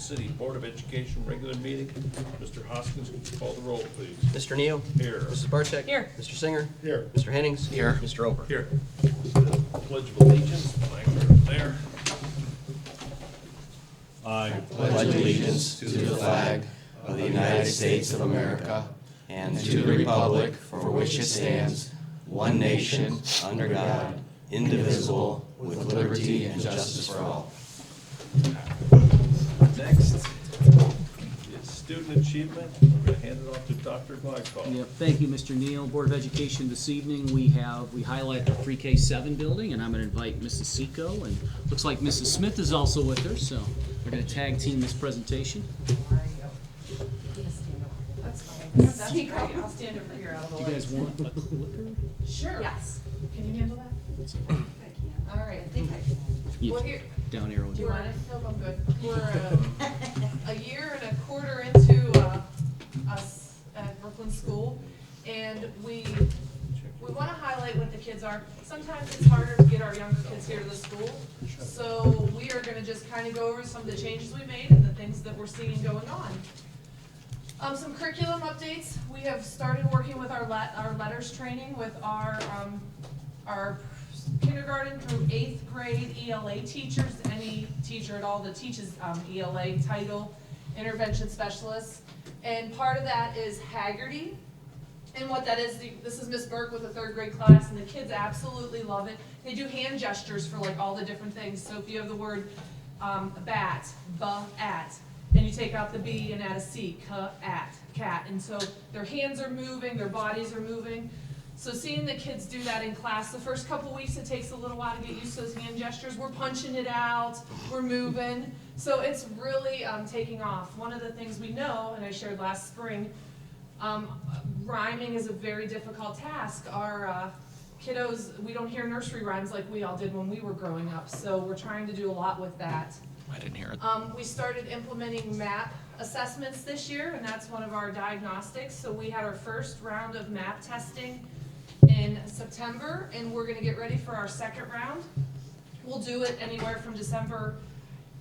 City Board of Education regular meeting. Mr. Hoskins, can you call the roll, please? Mr. Neal? Here. Mrs. Barcheck? Here. Mr. Singer? Here. Mr. Hennings? Here. Mr. Ober? Here. Pledge of Allegiance, flag bearer there. I pledge allegiance to the flag of the United States of America and to the republic for which it stands, one nation, under God, indivisible, with liberty and justice for all. Next is student achievement. We're going to hand it off to Dr. Blackfall. Yep, thank you, Mr. Neal. Board of Education, this evening we highlight our pre-K-7 building, and I'm going to invite Mrs. Seco, and looks like Mrs. Smith is also with her, so we're going to tag team this presentation. That's fine. That'd be great. I'll stand over here out of the Do way. you guys want a clicker? Sure. Yes. Can you handle that? I can. All right, I think I can. You- Well, here, Down arrow. do you want it? Nope, I'm good. We're a year and a quarter into us at Brooklyn School, and we want to highlight what the kids are. Sometimes it's harder to get our younger kids here to the school, so we are going to just kind of go over some of the changes we made and the things that we're seeing going on. Some curriculum updates. We have started working with our letters training with our kindergarten through 8th grade ELA teachers, any teacher at all that teaches ELA title, intervention specialists. And part of that is Haggerty. And what that is, this is Miss Burke with a 3rd grade class, and the kids absolutely love it. They do hand gestures for like all the different things. So if you have the word bat, at, and you take out the B and add a C, at, cat. And so their hands are moving, their bodies are moving. So seeing the kids do that in class, the first couple weeks it takes a little while to get used to those hand gestures. We're punching it out, we're moving. So it's really taking off. One of the things we know, and I shared last spring, rhyming is a very difficult task. Our kiddos, we don't hear nursery rhymes like we all did when we were growing up. So we're trying to do a lot with that. I didn't hear it. We started implementing MAP assessments this year, and that's one of our diagnostics. So we had our first round of MAP testing in September, and we're going to get ready for our second round. We'll do it anywhere from December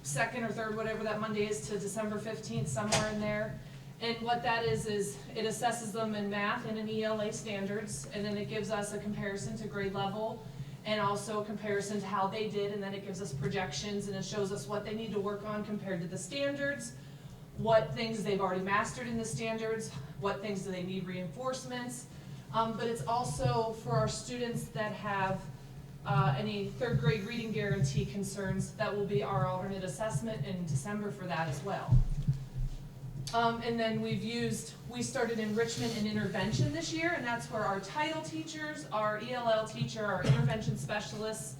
2nd or 3rd, whatever that Monday is, to December 15th, somewhere in there. And what that is it assesses them in math and in ELA standards, and then it gives us a comparison to grade level and also a comparison to how they did, and then it gives us projections, and it shows us what they need to work on compared to the standards, what things they've already mastered in the standards, what things do they need reinforcements. But it's also for our students that have any 3rd grade reading guarantee concerns. That will be our alternate assessment in December for that as well. And then we started enrichment and intervention this year, and that's where our title teachers, our ELL teacher, our intervention specialists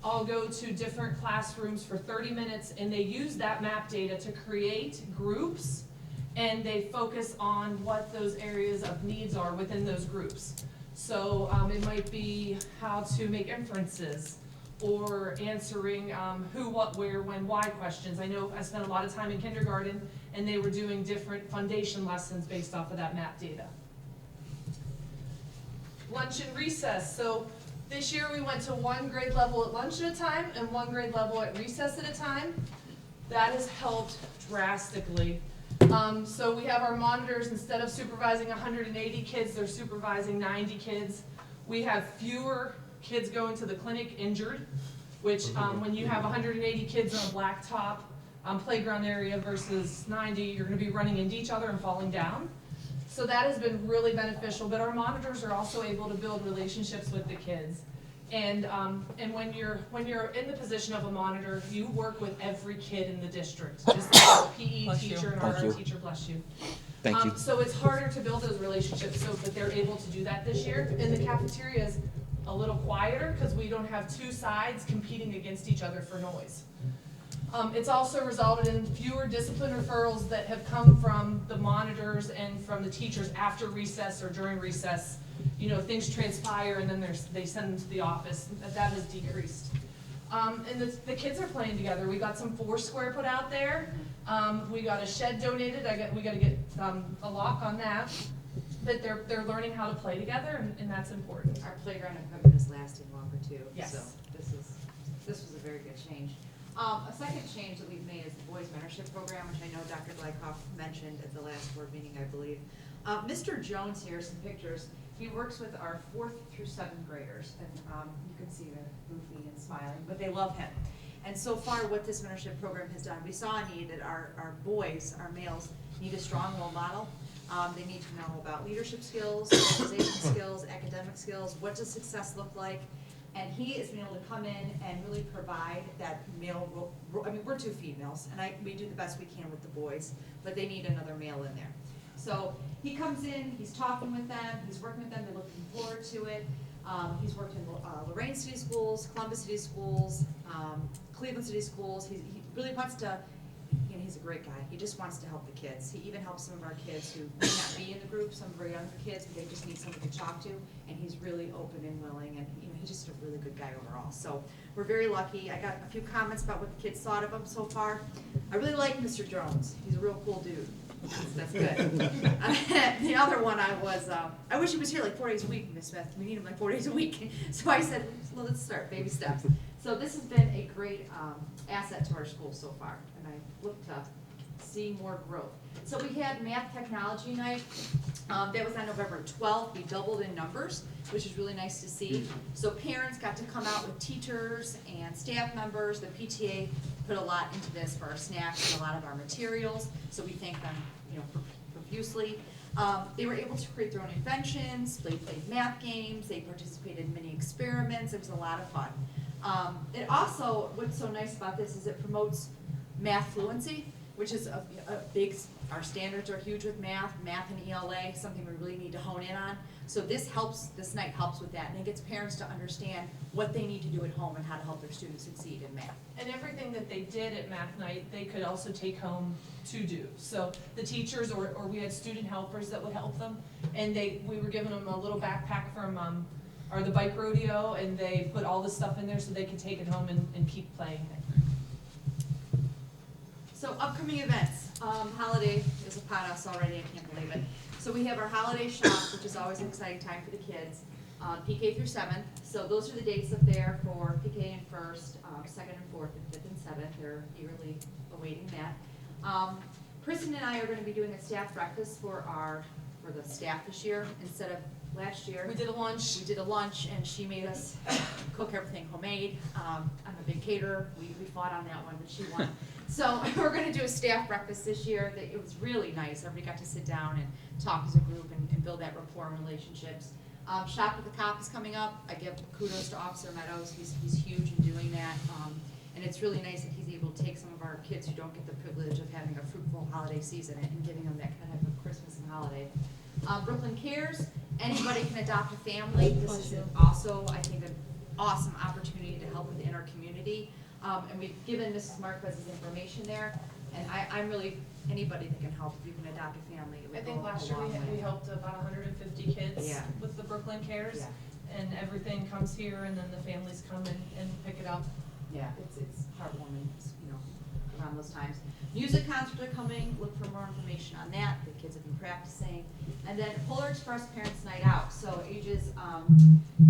all go to different classrooms for 30 minutes, and they use that map data to create groups, and they focus on what those areas of needs are within those groups. So it might be how to make inferences, or answering who, what, where, when, why questions. I know I spent a lot of time in kindergarten, and they were doing different foundation lessons based off of that map data. Lunch and recess. So this year we went to 1 grade level at lunch at a time and 1 grade level at recess at a time. That has helped drastically. So we have our monitors, instead of supervising 180 kids, they're supervising 90 kids. We have fewer kids going to the clinic injured, which when you have 180 kids on a blacktop playground area versus 90, you're going to be running into each other and falling down. So that has been really beneficial, but our monitors are also able to build relationships with the kids. And when you're in the position of a monitor, you work with every kid in the district, just like a PE teacher and our art teacher, bless you. Thank you. So it's harder to build those relationships, so that they're able to do that this year. And the cafeteria is a little quieter because we don't have 2 sides competing against each other for noise. It's also resulted in fewer discipline referrals that have come from the monitors and from the teachers after recess or during recess. You know, things transpire and then they send them to the office. That has decreased. And the kids are playing together. We got some Foursquare put out there. We got a shed donated. We got to get a lock on that. But they're learning how to play together, and that's important. Our playground equipment is lasting longer too. Yes. So this was a very good change. A second change that we've made is the boys mentorship program, which I know Dr. Glykoff mentioned at the last board meeting, I believe. Mr. Jones here, some pictures. He works with our 4th through 7th graders, and you can see they're goofy and smiling, but they love him. And so far, what this mentorship program has done, we saw a need that our boys, our males, need a strong role model. They need to know about leadership skills, organization skills, academic skills. What does success look like? And he has been able to come in and really provide that male role. I mean, we're 2 females, and we do the best we can with the boys, but they need another male in there. So he comes in, he's talking with them, he's working with them, they're looking forward to it. He's worked in Lorraine City Schools, Columbus City Schools, Cleveland City Schools. He really wants to, he's a great guy. He just wants to help the kids. He even helps some of our kids who may not be in the group, some of our younger kids, but they just need somebody to talk to, and he's really open and willing, and he's just a really good guy overall. So we're very lucky. I got a few comments about what the kids thought of him so far. I really like Mr. Jones. He's a real cool dude. That's good. The other one I wish he was here like 4 days a week, Miss Smith. We need him like 4 days a week. So I said, well, let's start, baby steps. So this has been a great asset to our school so far, and I look to see more growth. So we had math technology night. That was on November 12th. We doubled in numbers, which is really nice to see. So parents got to come out with teachers and staff members. The PTA put a lot into this for our snacks and a lot of our materials. So we thank them, profusely. They were able to create their own inventions. They played math games. They participated in many experiments. It was a lot of fun. It also, what's so nice about this is it promotes math fluency, which is a big, our standards are huge with math and ELA, something we really need to hone in on. So this night helps with that, and it gets parents to understand what they need to do at home and how to help their students succeed in math. And everything that they did at math night, they could also take home to do. So the teachers, or we had student helpers that would help them, and we were giving them a little backpack from the bike rodeo, and they put all the stuff in there so they could take it home and keep playing it. So upcoming events, holiday is upon us already, I can't believe it. So we have our holiday shop, which is always an exciting time for the kids, PK through 7th. So those are the dates up there for PK and 1st, 2nd and 4th, and 5th and 7th. They're eagerly awaiting that. Kristen and I are going to be doing a staff breakfast for the staff this year instead of last year. We did a lunch. We did a lunch, and she made us cook everything homemade. I'm a big caterer. We fought on that one, but she won. So we're going to do a staff breakfast this year. It was really nice. Everybody got to sit down and talk as a group and build that rapport and relationships. Shop with the Cop is coming up. I give kudos to Officer Meadows. He's huge in doing that. And it's really nice that he's able to take some of our kids who don't get the privilege of having a fruitful holiday season and giving them that kind of Christmas and holiday. Brooklyn Cares. Anybody can adopt a family. This is also, I think, an awesome opportunity to help within our community. And we've given Mrs. Marquez's information there. And I'm really, anybody that can help, if you can adopt a family, it would I think go last a year long way. we helped about 150 kids Yeah. with the Brooklyn Cares. Yeah. And everything comes here, and then the families come and pick it up. Yeah, it's heartwarming, around those times. Music concerts are coming. Look for more information on that. The kids have been practicing. And then Polar Express Parents Night Out. So ages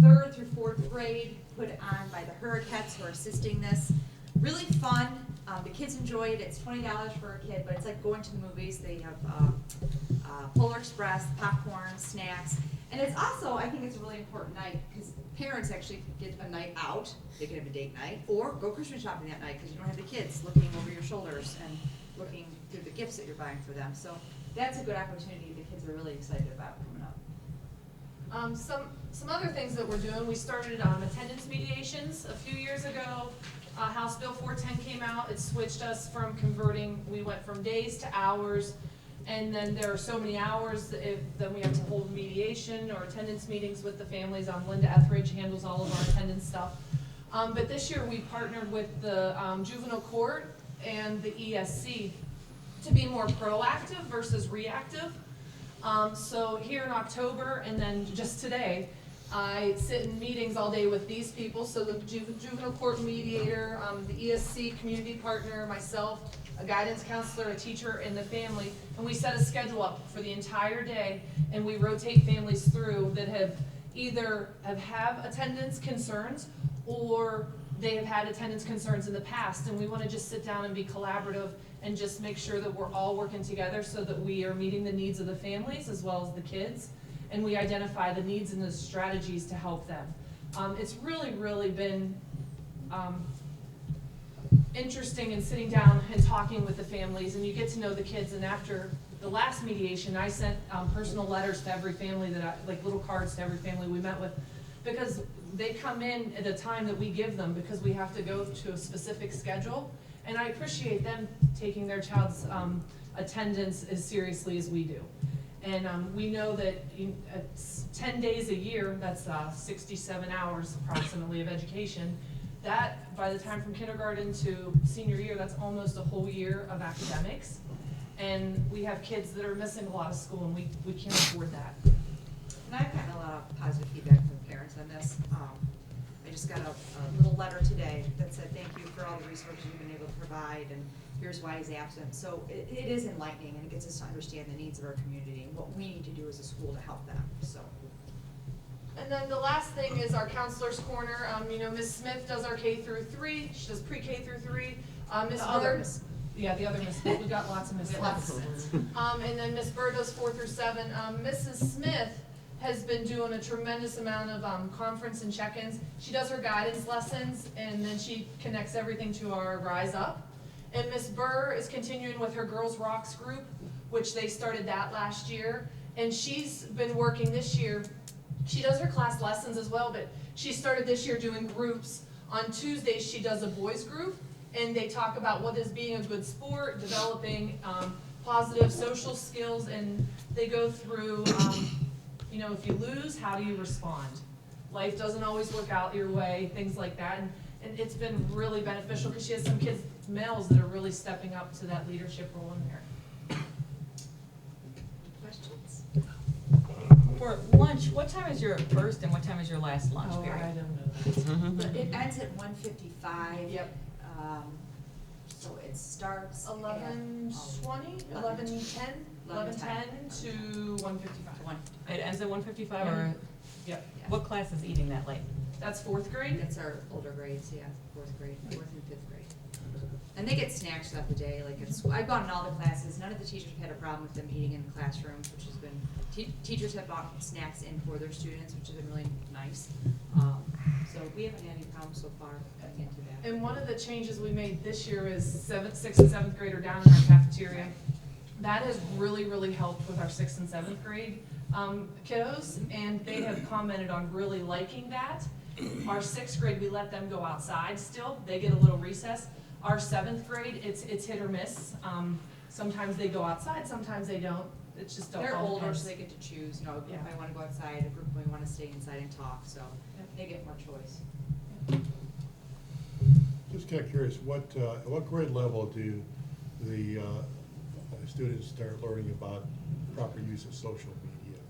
3rd through 4th grade, put on by the Hurricanes who are assisting this. Really fun. The kids enjoy it. It's $20 for a kid, but it's like going to the movies. They have Polar Express, popcorn, snacks. And it's also, I think it's a really important night because parents actually get a night out. They can have a date night or go Christmas shopping that night because you don't have the kids looking over your shoulders and looking through the gifts that you're buying for them. So that's a good opportunity the kids are really excited about coming up. Some other things that we're doing, we started attendance mediations a few years ago. House Bill 410 came out. It switched us from converting, we went from days to hours. And then there are so many hours, then we have to hold mediation or attendance meetings with the families. Linda Etheridge handles all of our attendance stuff. But this year we partnered with the juvenile court and the ESC to be more proactive versus reactive. So here in October and then just today, I sit in meetings all day with these people. So the juvenile court mediator, the ESC community partner, myself, a guidance counselor, a teacher, and the family, and we set a schedule up for the entire day, and we rotate families through that have either have attendance concerns or They have had attendance concerns in the past, and we want to just sit down and be collaborative and just make sure that we're all working together so that we are meeting the needs of the families as well as the kids, and we identify the needs and the strategies to help them. It's really been interesting in sitting down and talking with the families, and you get to know the kids. And after the last mediation, I sent personal letters to every family like little cards to every family we met with, because they come in at a time that we give them because we have to go to a specific schedule. And I appreciate them taking their child's attendance as seriously as we do. And we know that 10 days a year, that's 67 hours approximately of education. That, by the time from kindergarten to senior year, that's almost a whole year of academics. And we have kids that are missing a lot of school, and we can't afford that. And I've gotten a lot of positive feedback from parents on this. I just got a little letter today that said, thank you for all the resources you've been able to provide, and here's why he's absent. So it is enlightening, and it gets us to understand the needs of our community and what we need to do as a school to help them, so. And then the last thing is our counselor's corner. You know, Ms. Smith does our K through 3. She does pre-K through 3. Ms. Bird, yeah, the other Miss Smith. We got lots of Miss Smiths. And then Ms. Bird does 4 through 7. Mrs. Smith has been doing a tremendous amount of conference and check-ins. She does her guidance lessons, and then she connects everything to our Rise Up. And Ms. Burr is continuing with her Girls Rocks group, which they started that last year. And she's been working this year. She does her class lessons as well, but she started this year doing groups. On Tuesdays, she does a boys group, and they talk about what is being a good sport, developing positive social skills, and they go through, you know, if you lose, how do you respond? Life doesn't always work out your way, things like that. And it's been really beneficial because she has some kids, males, that are really stepping up to that leadership role in there. Questions? For lunch, what time is your first and what time is your last lunch Oh, I period? don't know. It ends at 1:55. Yep. So it starts at 11:20, 11:10, 11:10 to 1:55. 1. It ends at 1:55, or Yep. what class is eating that late? That's 4th grade. That's our older grades, yeah, 4th grade, 4th and 5th grade. And they get snacks throughout the day, like at school. I've gone in all the classes. None of the teachers have had a problem with them eating in the classrooms, which has been, teachers have brought snacks in for their students, which has been really nice. So we haven't had any problems so far coming into that. And one of the changes we made this year is 6th and 7th grade are down in our cafeteria. That has really helped with our 6th and 7th grade kiddos, and they have commented on really liking that. Our 6th grade, we let them go outside still. They get a little recess. Our 7th grade, it's hit or miss. Sometimes they go outside, sometimes they don't. It's just They're all older, depends. so they get to choose, you know, a group Yeah. might wanna go outside, a group might wanna stay inside and talk, so they get more choice. Just kind of curious, at what grade level do the students start learning about proper use of social media?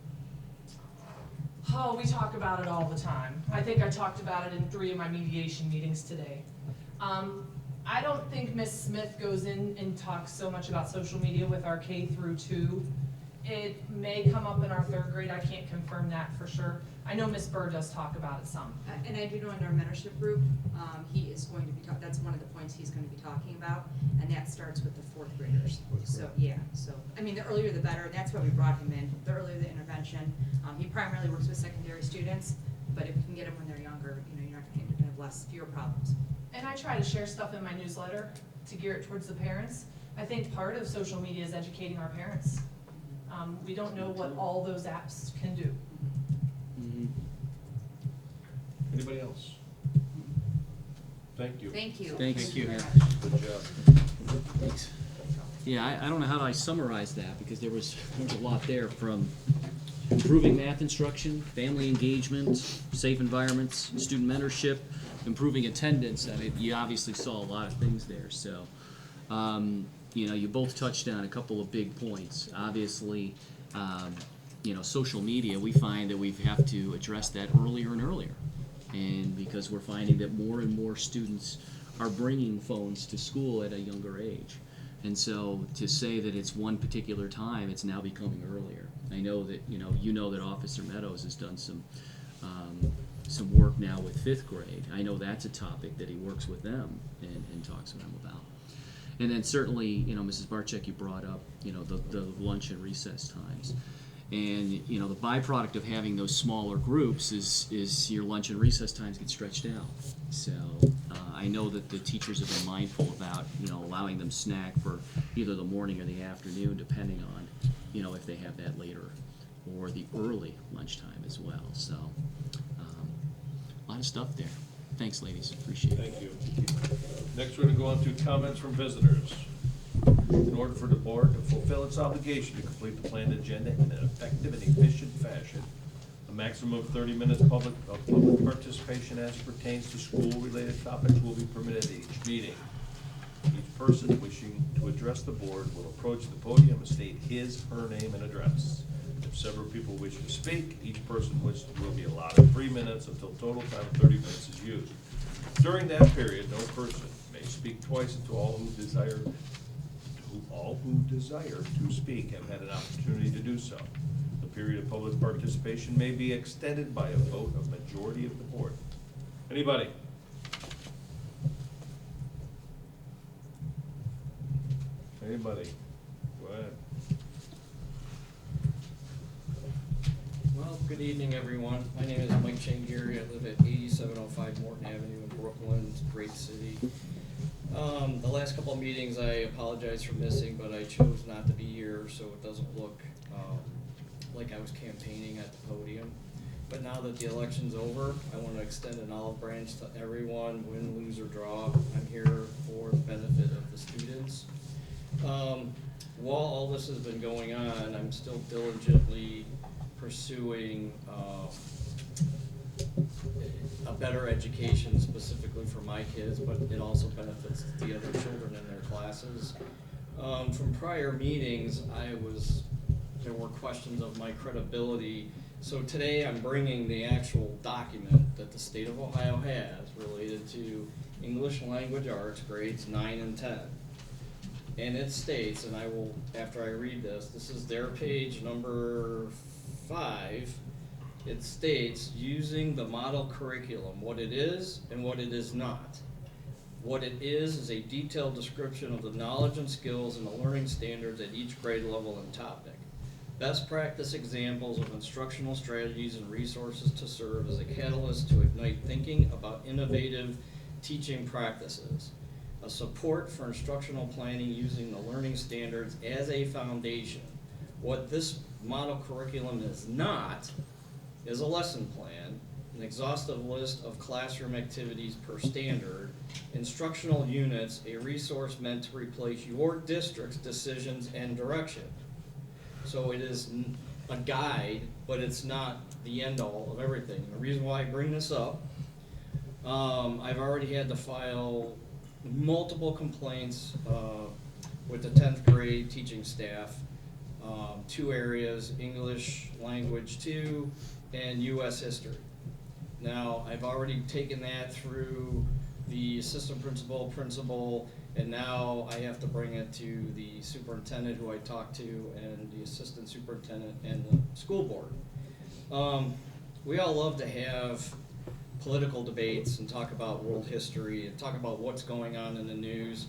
Oh, we talk about it all the time. I think I talked about it in 3 of my mediation meetings today. I don't think Ms. Smith goes in and talks so much about social media with our K through 2. It may come up in our 3rd grade. I can't confirm that for sure. I know Ms. Burr does talk about it some. And I do know in our mentorship group, he is going to be, that's one of the points he's gonna be talking about, and that starts with the 4th graders. So, yeah, so, I mean, the earlier the better, and that's why we brought him in, the earlier the intervention. He primarily works with secondary students, but if you can get them when they're younger, you know, you're gonna have fewer problems. And I try to share stuff in my newsletter to gear it towards the parents. I think part of social media is educating our parents. We don't know what all those apps can do. Anybody else? Thank you. Thank you. Thanks. Thank you very Yeah. much. Good job. Thanks. Yeah, I don't know how I summarize that, because there was a lot there, from improving math instruction, family engagement, safe environments, student mentorship, improving attendance. I mean, you obviously saw a lot of things there, so. You know, you both touched on a couple of big points. Obviously, you know, social media, we find that we have to address that earlier and earlier. And because we're finding that more and more students are bringing phones to school at a younger age. And so to say that it's one particular time, it's now becoming earlier. I know that, you know that Officer Meadows has done some some work now with 5th grade. I know that's a topic that he works with them and talks with them about. And then certainly, you know, Mrs. Barczyk, you brought up, you know, the lunch and recess times. And, you know, the byproduct of having those smaller groups is your lunch and recess times get stretched out. So I know that the teachers have been mindful about, you know, allowing them snack for either the morning or the afternoon, depending on, you know, if they have that later or the early lunchtime as well. So a lot of stuff there. Thanks, ladies. Appreciate it. Thank you. Next, we're going to go on to comments from visitors. In order for the board to fulfill its obligation to complete the planned agenda in an effective and efficient fashion, a maximum of 30 minutes of public participation as pertains to school-related topics will be permitted at each meeting. Each person wishing to address the board will approach the podium and state his, her name, and address. If several people wish to speak, each person will be allotted 3 minutes until total time of 30 minutes is used. During that period, no person may speak twice until all who desire to speak have had an opportunity to do so. The period of public participation may be extended by a vote of majority of the board. Anybody? Anybody? Go ahead. Well, good evening, everyone. My name is Mike Chang. I live at 8705 Morton Avenue in Brooklyn. It's a great city. The last couple of meetings, I apologize for missing, but I chose not to be here, so it doesn't look like I was campaigning at the podium. But now that the election's over, I want to extend an olive branch to everyone, win, lose, or draw. I'm here for the benefit of the students. While all this has been going on, I'm still diligently pursuing a better education specifically for my kids, but it also benefits the other children in their classes. From prior meetings, there were questions of my credibility. So today I'm bringing the actual document that the state of Ohio has related to English language arts grades 9 and 10. And it states, and I will, after I read this is their page number 5. It states, using the model curriculum, what it is and what it is not. What it is a detailed description of the knowledge and skills and the learning standards at each grade level and topic. Best practice examples of instructional strategies and resources to serve as a catalyst to ignite thinking about innovative teaching practices. A support for instructional planning using the learning standards as a foundation. What this model curriculum is not is a lesson plan, an exhaustive list of classroom activities per standard, instructional units, a resource meant to replace your district's decisions and direction. So it is a guide, but it's not the end-all of everything. The reason why I bring this up, I've already had to file multiple complaints with the 10th grade teaching staff. 2 areas, English language 2 and U.S. history. Now, I've already taken that through the assistant principal, and now I have to bring it to the superintendent who I talked to and the assistant superintendent and the school board. We all love to have political debates and talk about world history and talk about what's going on in the news.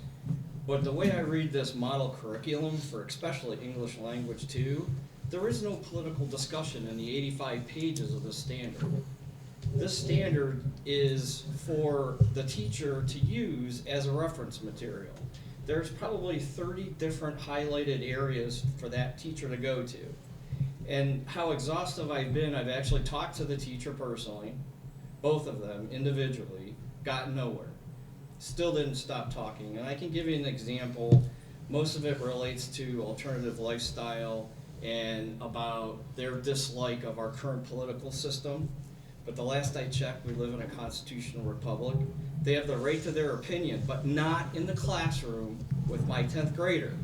But the way I read this model curriculum for especially English language 2, there is no political discussion in the 85 pages of this standard. This standard is for the teacher to use as a reference material. There's probably 30 different highlighted areas for that teacher to go to. And how exhaustive I've been, I've actually talked to the teacher personally, both of them individually, gotten nowhere. Still didn't stop talking. And I can give you an example. Most of it relates to alternative lifestyle and about their dislike of our current political system. But the last I checked, we live in a constitutional republic. They have the right to their opinion, but not in the classroom with my 10th grader.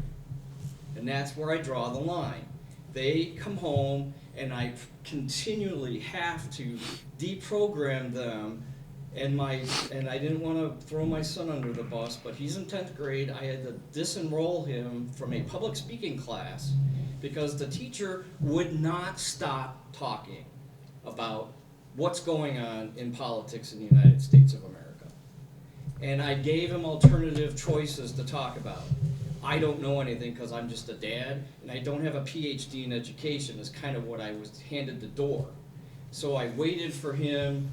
And that's where I draw the line. They come home and I continually have to deprogram them. And I didn't want to throw my son under the bus, but he's in 10th grade. I had to disenroll him from a public speaking class because the teacher would not stop talking about what's going on in politics in the United States of America. And I gave him alternative choices to talk about. I don't know anything because I'm just a dad, and I don't have a PhD in education, is kind of what I was handed the door. So I waited for him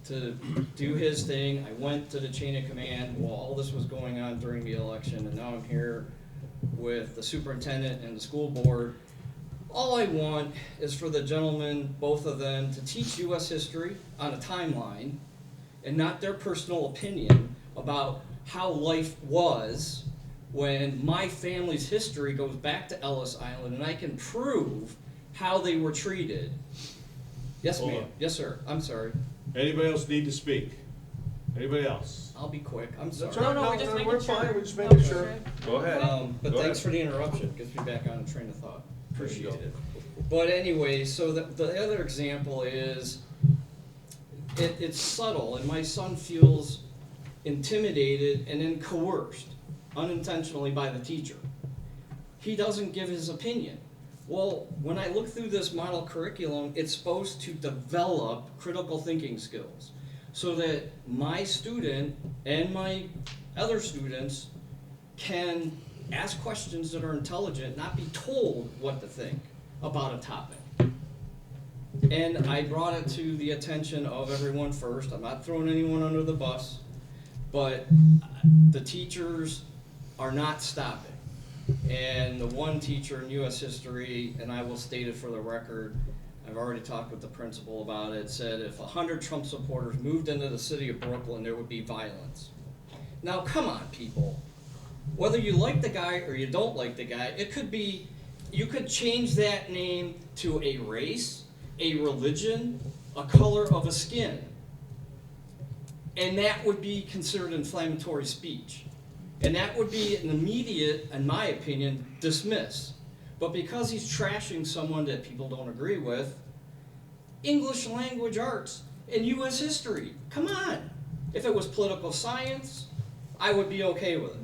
to do his thing. I went to the chain of command while all this was going on during the election, and now I'm here with the superintendent and the school board. All I want is for the gentlemen, both of them, to teach U.S. history on a timeline and not their personal opinion about how life was when my family's history goes back to Ellis Island and I can prove how they were treated. Yes, Hold ma'am. on. Yes, sir. I'm sorry. Anybody else need to speak? Anybody else? I'll be quick. I'm sorry. That's all right. No, we're just making we're sure. fine. We're just No, making we're sure. good. Go ahead. But Go thanks ahead. for the interruption. Gets me back on a train of thought. There you Appreciate go. it. But anyway, so the other example is, it's subtle, and my son feels intimidated and then coerced unintentionally by the teacher. He doesn't give his opinion. Well, when I look through this model curriculum, it's supposed to develop critical thinking skills so that my student and my other students can ask questions that are intelligent, not be told what to think about a topic. And I brought it to the attention of everyone first. I'm not throwing anyone under the bus, but the teachers are not stopping. And the one teacher in U.S. history, and I will state it for the record, I've already talked with the principal about it, said if 100 Trump supporters moved into the city of Brooklyn, there would be violence. Now, come on, people. Whether you like the guy or you don't like the guy, it could be, you could change that name to a race, a religion, a color of a skin. And that would be considered inflammatory speech. And that would be an immediate, in my opinion, dismiss. But because he's trashing someone that people don't agree with, English language arts and U.S. history, come on. If it was political science, I would be okay with it.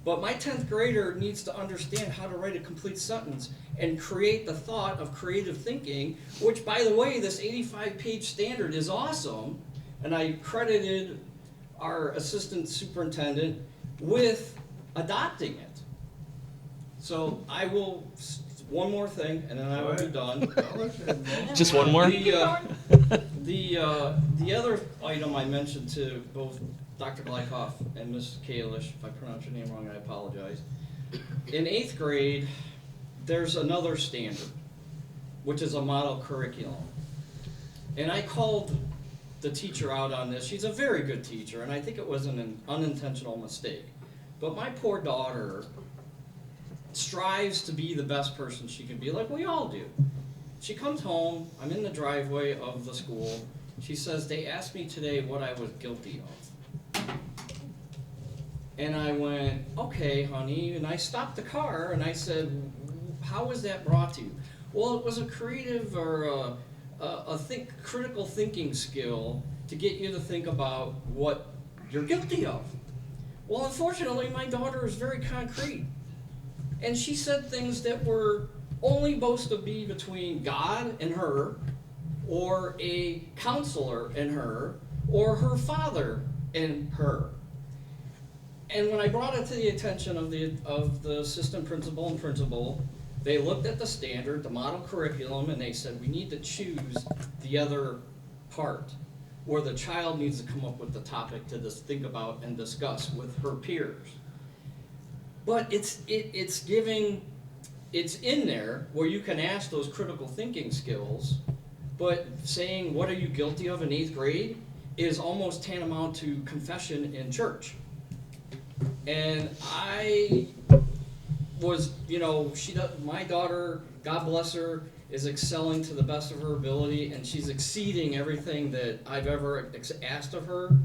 But my 10th grader needs to understand how to write a complete sentence and create the thought of creative thinking, which, by the way, this 85-page standard is awesome. And I credited our assistant superintendent with adopting it. So I will, one more thing, and then I will be done. Just one more? The other item I mentioned to both Dr. Glykoff and Ms. Kalish, if I pronounce your name wrong, I apologize. In 8th grade, there's another standard, which is a model curriculum. And I called the teacher out on this. She's a very good teacher, and I think it was an unintentional mistake. But my poor daughter strives to be the best person she can be, like we all do. She comes home, I'm in the driveway of the school, she says, they asked me today what I was guilty of. And I went, okay, honey, and I stopped the car and I said, how was that brought to you? Well, it was a creative or critical thinking skill to get you to think about what you're guilty of. Well, unfortunately, my daughter is very concrete. And she said things that were only supposed to be between God and her, or a counselor and her, or her father and her. And when I brought it to the attention of the assistant principal and principal, they looked at the standard, the model curriculum, and they said, we need to choose the other part, where the child needs to come up with the topic to just think about and discuss with her peers. But it's in there where you can ask those critical thinking skills, but saying, what are you guilty of in 8th grade is almost tantamount to confession in church. And I was, my daughter, God bless her, is excelling to the best of her ability, and she's exceeding everything that I've ever asked of her,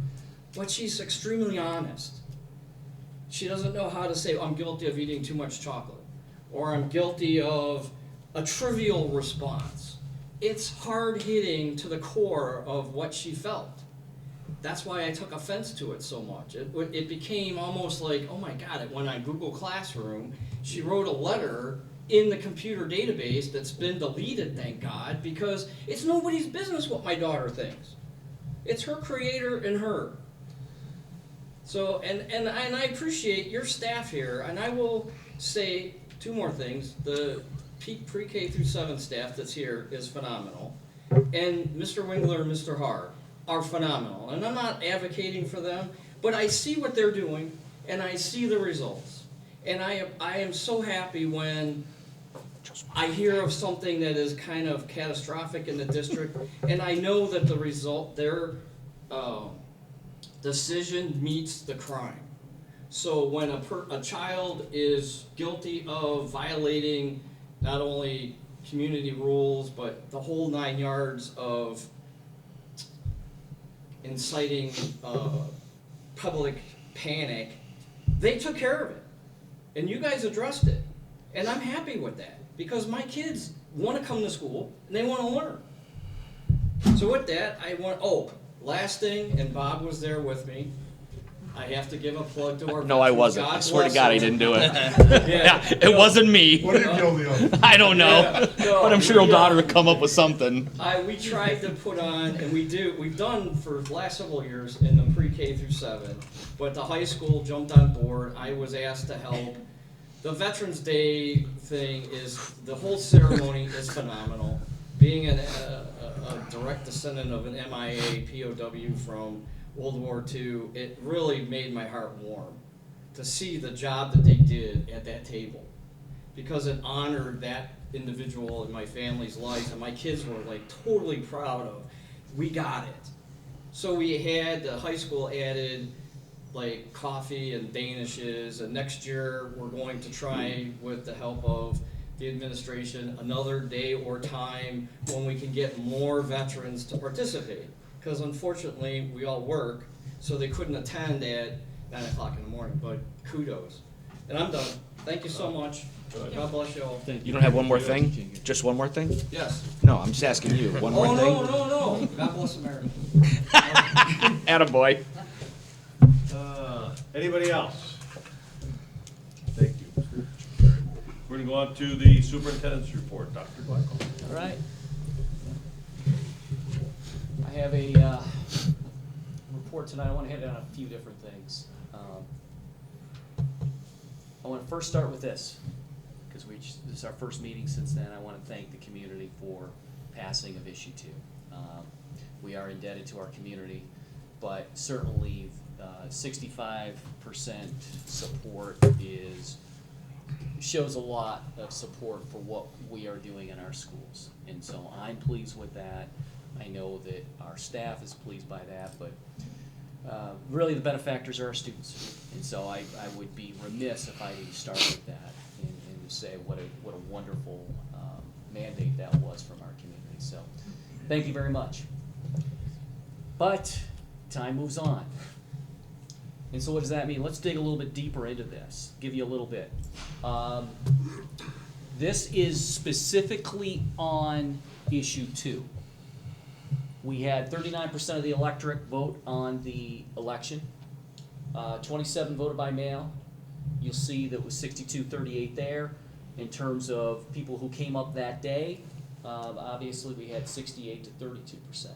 but she's extremely honest. She doesn't know how to say, I'm guilty of eating too much chocolate, or I'm guilty of a trivial response. It's hard-hitting to the core of what she felt. That's why I took offense to it so much. It became almost like, oh my God, when I Google Classroom, she wrote a letter in the computer database that's been deleted, thank God, because it's nobody's business what my daughter thinks. It's her creator and her. So, and I appreciate your staff here, and I will say two more things. The pre-K through 7 staff that's here is phenomenal, and Mr. Wingler and Mr. Haar are phenomenal. And I'm not advocating for them, but I see what they're doing, and I see the results. And I am so happy when I hear of something that is kind of catastrophic in the district, and I know that the result, their decision meets the crime. So when a child is guilty of violating not only community rules, but the whole 9 yards of inciting public panic, they took care of it. And you guys addressed it. And I'm happy with that, because my kids want to come to school and they want to learn. So with that, last thing, and Bob was there with me. I have to give a plug to our No, I veterans. wasn't. God I swear to bless God, them. he didn't do it. Yeah, It wasn't me. What are you guilty of? I don't know. No, But I'm sure your daughter would come up with something. we tried to put on, and we've done for the last several years in the pre-K through 7, but the high school jumped on board. I was asked to help. The Veterans Day thing the whole ceremony is phenomenal. Being a direct descendant of an MIA POW from World War II, it really made my heart warm to see the job that they did at that table, because it honored that individual in my family's life, and my kids were like totally proud of, we got it. So we had, the high school added like coffee and danishes, and next year we're going to try, with the help of the administration, another day or time when we can get more veterans to participate. Because unfortunately, we all work, so they couldn't attend at 9 o'clock in the morning, but kudos. And I'm done. Thank you so much. God bless you all. Thank You don't have one more thing? Just one more thing? Yes. No, I'm just asking you. One more Oh, thing? no. God bless America. Attaboy. Anybody else? Thank you. We're gonna go on to the superintendent's report. Dr. Blackwell. All right. I have a report tonight. I want to hit on a few different things. I want to first start with this, because this is our first meeting since then. I want to thank the community for passing of issue 2. We are indebted to our community, but certainly 65% support shows a lot of support for what we are doing in our schools. And so I'm pleased with that. I know that our staff is pleased by that, but really the benefactors are our students. And so I would be remiss if I didn't start with that and say what a wonderful mandate that was from our community. So thank you very much. But time moves on. And so what does that mean? Let's dig a little bit deeper into this, give you a little bit. This is specifically on issue 2. We had 39% of the electorate vote on the election. 27 voted by mail. You'll see that was 62-38 there. In terms of people who came up that day, obviously we had 68 to 32%.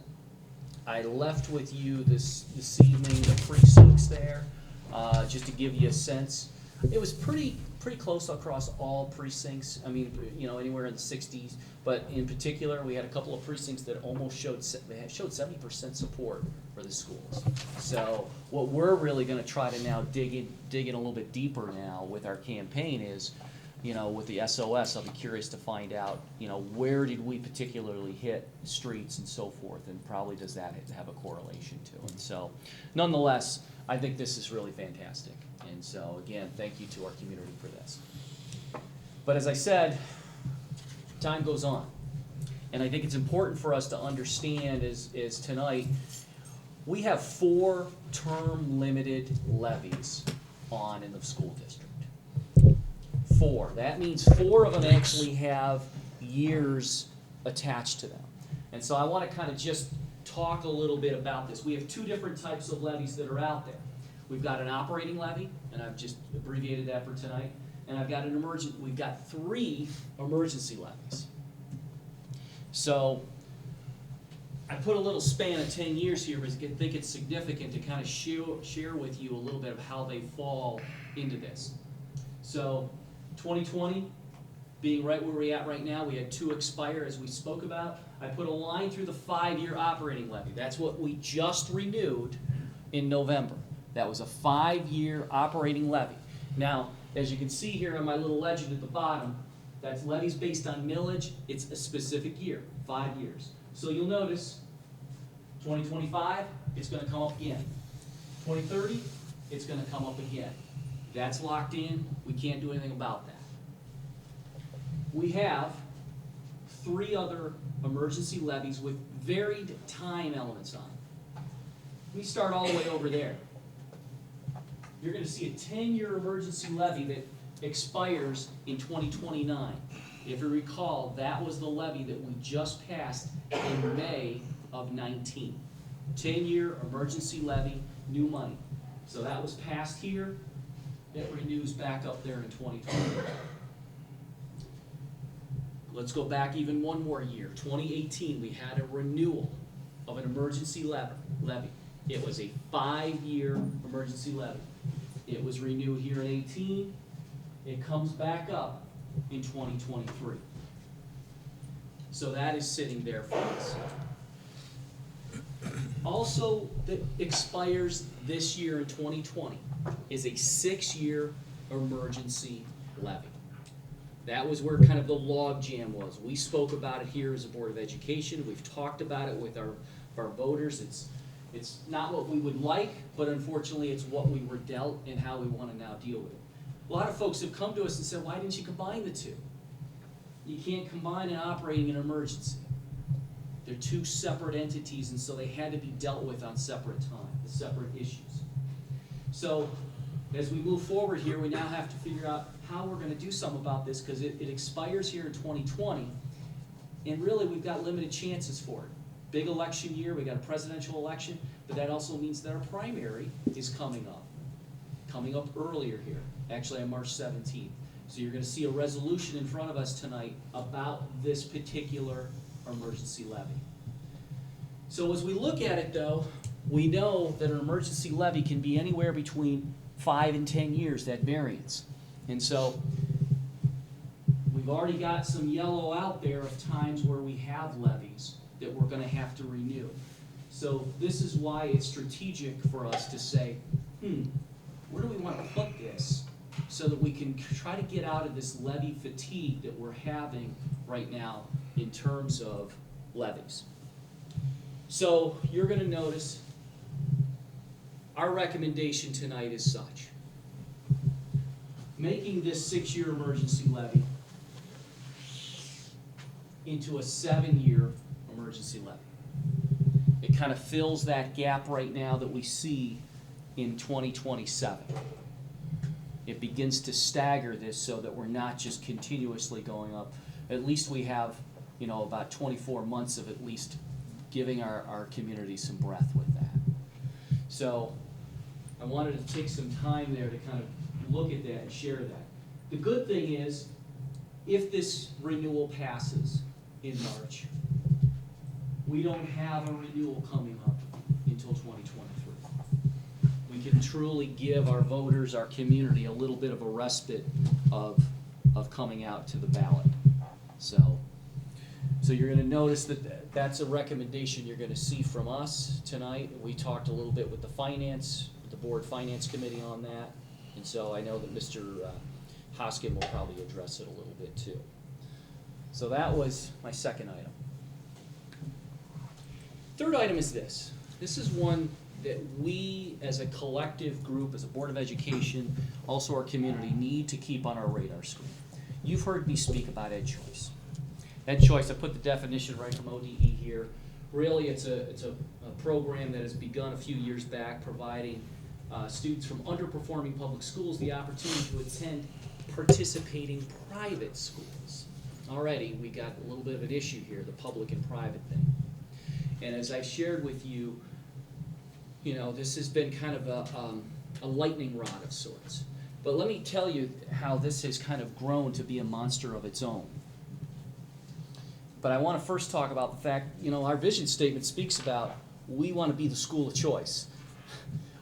I left with you this evening the precincts there, just to give you a sense. It was pretty close across all precincts. I mean, anywhere in the 60s. But in particular, we had a couple of precincts that almost showed 70% support for the schools. So what we're really going to try to now dig in a little bit deeper now with our campaign is, with the SOS, I'll be curious to find out, where did we particularly hit streets and so forth, and probably does that have a correlation to it. So nonetheless, I think this is really fantastic. And so again, thank you to our community for this. But as I said, time goes on. And I think it's important for us to understand is tonight, we have 4 term limited levies on in the school district. 4. That means 4 of them actually have years attached to them. And so I want to kind of just talk a little bit about this. We have 2 different types of levies that are out there. We've got an operating levy, and I've just abbreviated that for tonight, and we've got 3 emergency levies. So I put a little span of 10 years here because I think it's significant to kind of share with you a little bit of how they fall into this. So 2020, being right where we're at right now, we had 2 expire as we spoke about. I put a line through the 5-year operating levy. That's what we just renewed in November. That was a 5-year operating levy. Now, as you can see here on my little legend at the bottom, that's levies based on millage. It's a specific year, 5 years. So you'll notice 2025, it's going to come up again. 2030, it's going to come up again. That's locked in. We can't do anything about that. We have 3 other emergency levies with varied time elements on it. We start all the way over there. You're going to see a 10-year emergency levy that expires in 2029. If you recall, that was the levy that we just passed in May of 19. 10-year emergency levy, new money. So that was passed here. It renews back up there in 2020. Let's go back even one more year. 2018, we had a renewal of an emergency levy. It was a 5-year emergency levy. It was renewed here in 18. It comes back up in 2023. So that is sitting there for us. Also, that expires this year in 2020 is a 6-year emergency levy. That was where kind of the log jam was. We spoke about it here as a Board of Education. We've talked about it with our voters. It's not what we would like, but unfortunately it's what we were dealt and how we want to now deal with it. A lot of folks have come to us and said, why didn't you combine the 2? You can't combine an operating and emergency. They're 2 separate entities, and so they had to be dealt with on separate separate issues. So as we move forward here, we now have to figure out how we're going to do something about this, because it expires here in 2020, and really we've got limited chances for it. Big election year, we got a presidential election, but that also means that our primary is coming up earlier here, actually on March 17th. So you're going to see a resolution in front of us tonight about this particular emergency levy. So as we look at it though, we know that an emergency levy can be anywhere between 5 and 10 years, that variance. And so we've already got some yellow out there of times where we have levies that we're going to have to renew. So this is why it's strategic for us to say, where do we want to put this so that we can try to get out of this levy fatigue that we're having right now in terms of levies. So you're going to notice our recommendation tonight is such. Making this 6-year emergency levy into a 7-year emergency levy. It kind of fills that gap right now that we see in 2027. It begins to stagger this so that we're not just continuously going up. At least we have, about 24 months of at least giving our community some breath with that. So I wanted to take some time there to kind of look at that and share that. The good thing is, if this renewal passes in March, we don't have a renewal coming up until 2023. We can truly give our voters, our community, a little bit of a respite of coming out to the ballot. So you're going to notice that that's a recommendation you're going to see from us tonight. We talked a little bit with the Board Finance Committee on that, and so I know that Mr. Hoskin will probably address it a little bit too. So that was my second item. Third item is this. This is one that we as a collective group, as a Board of Education, also our community, need to keep on our radar screen. You've heard me speak about Ed Choice. Ed Choice, I put the definition right from ODE here. Really, it's a program that has begun a few years back, providing students from underperforming public schools the opportunity to attend participating private schools. Already, we got a little bit of an issue here, the public and private thing. And as I shared with you, this has been kind of a lightning rod of sorts. But let me tell you how this has kind of grown to be a monster of its own. But I want to first talk about the fact, our vision statement speaks about we want to be the school of choice.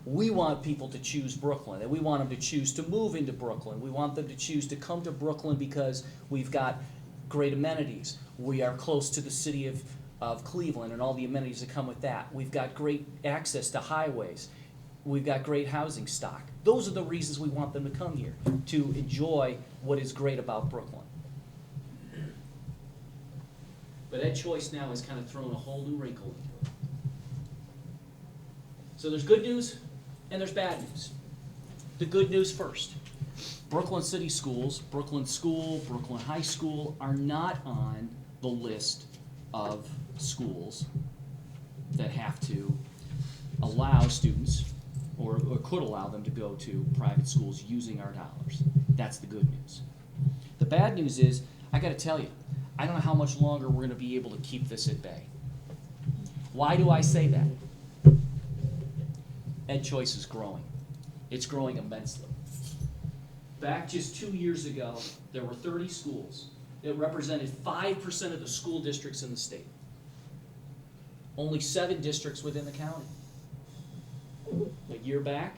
We want people to choose Brooklyn, and we want them to choose to move into Brooklyn. We want them to choose to come to Brooklyn because we've got great amenities. We are close to the city of Cleveland and all the amenities that come with that. We've got great access to highways. We've got great housing stock. Those are the reasons we want them to come here, to enjoy what is great about Brooklyn. But Ed Choice now has kind of thrown a whole new wrinkle into it. So there's good news and there's bad news. The good news first. Brooklyn City Schools, Brooklyn School, Brooklyn High School are not on the list of schools that have to allow students or could allow them to go to private schools using our dollars. That's the good news. The bad news is, I gotta tell you, I don't know how much longer we're gonna be able to keep this at bay. Why do I say that? Ed Choice is growing. It's growing immensely. Back just 2 years ago, there were 30 schools. It represented 5% of the school districts in the state. Only 7 districts within the county. A year back,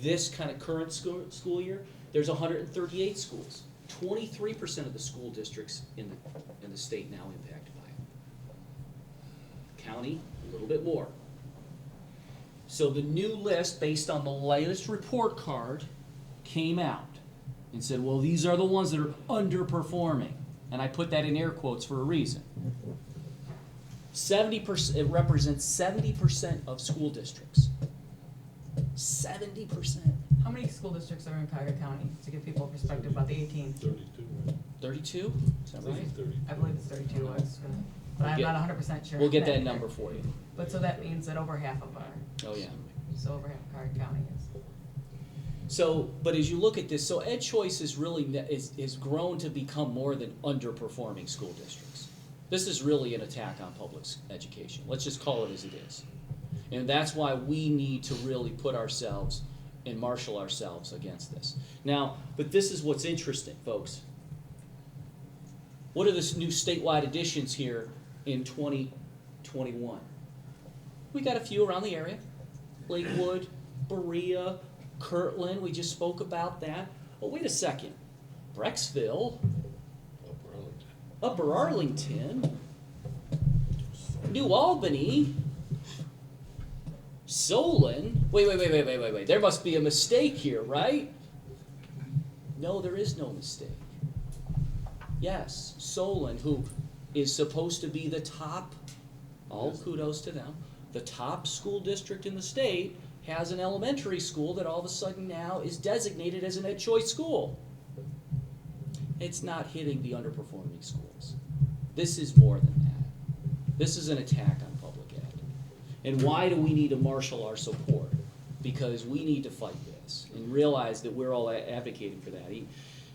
this kind of current school year, there's 138 schools. 23% of the school districts in the state now impacted by it. County, a little bit more. So the new list, based on the latest report card, came out and said, well, these are the ones that are underperforming. And I put that in air quotes for a reason. 70%, it represents 70% of school districts. 70%. How many school districts are in Cuyahoga County, to give people a perspective about the 18? 32, right? 32? Is that right? 30. I believe it's 32, but I'm We'll not 100% sure. We'll get that number for you. But so that means that over half of Oh, yeah. over half of Cuyahoga County is. So, but as you look at this, so Ed Choice is really is grown to become more than underperforming school districts. This is really an attack on public education. Let's just call it as it is. And that's why we need to really put ourselves and marshal ourselves against this. Now, but this is what's interesting, folks. What are the new statewide additions here in 2021? We got a few around the area. Lakewood, Berea, Kirtland, we just spoke about that. Oh, wait a second. Brecksville, Upper Arlington, New Albany, Solon. Wait. There must be a mistake here, right? No, there is no mistake. Yes, Solon, who is supposed to be the top, all kudos to them, the top school district in the state, has an elementary school that all of a sudden now is designated as an Ed Choice school. It's not hitting the underperforming schools. This is more than that. This is an attack on public ed. And why do we need to marshal our support? Because we need to fight this and realize that we're all advocating for that.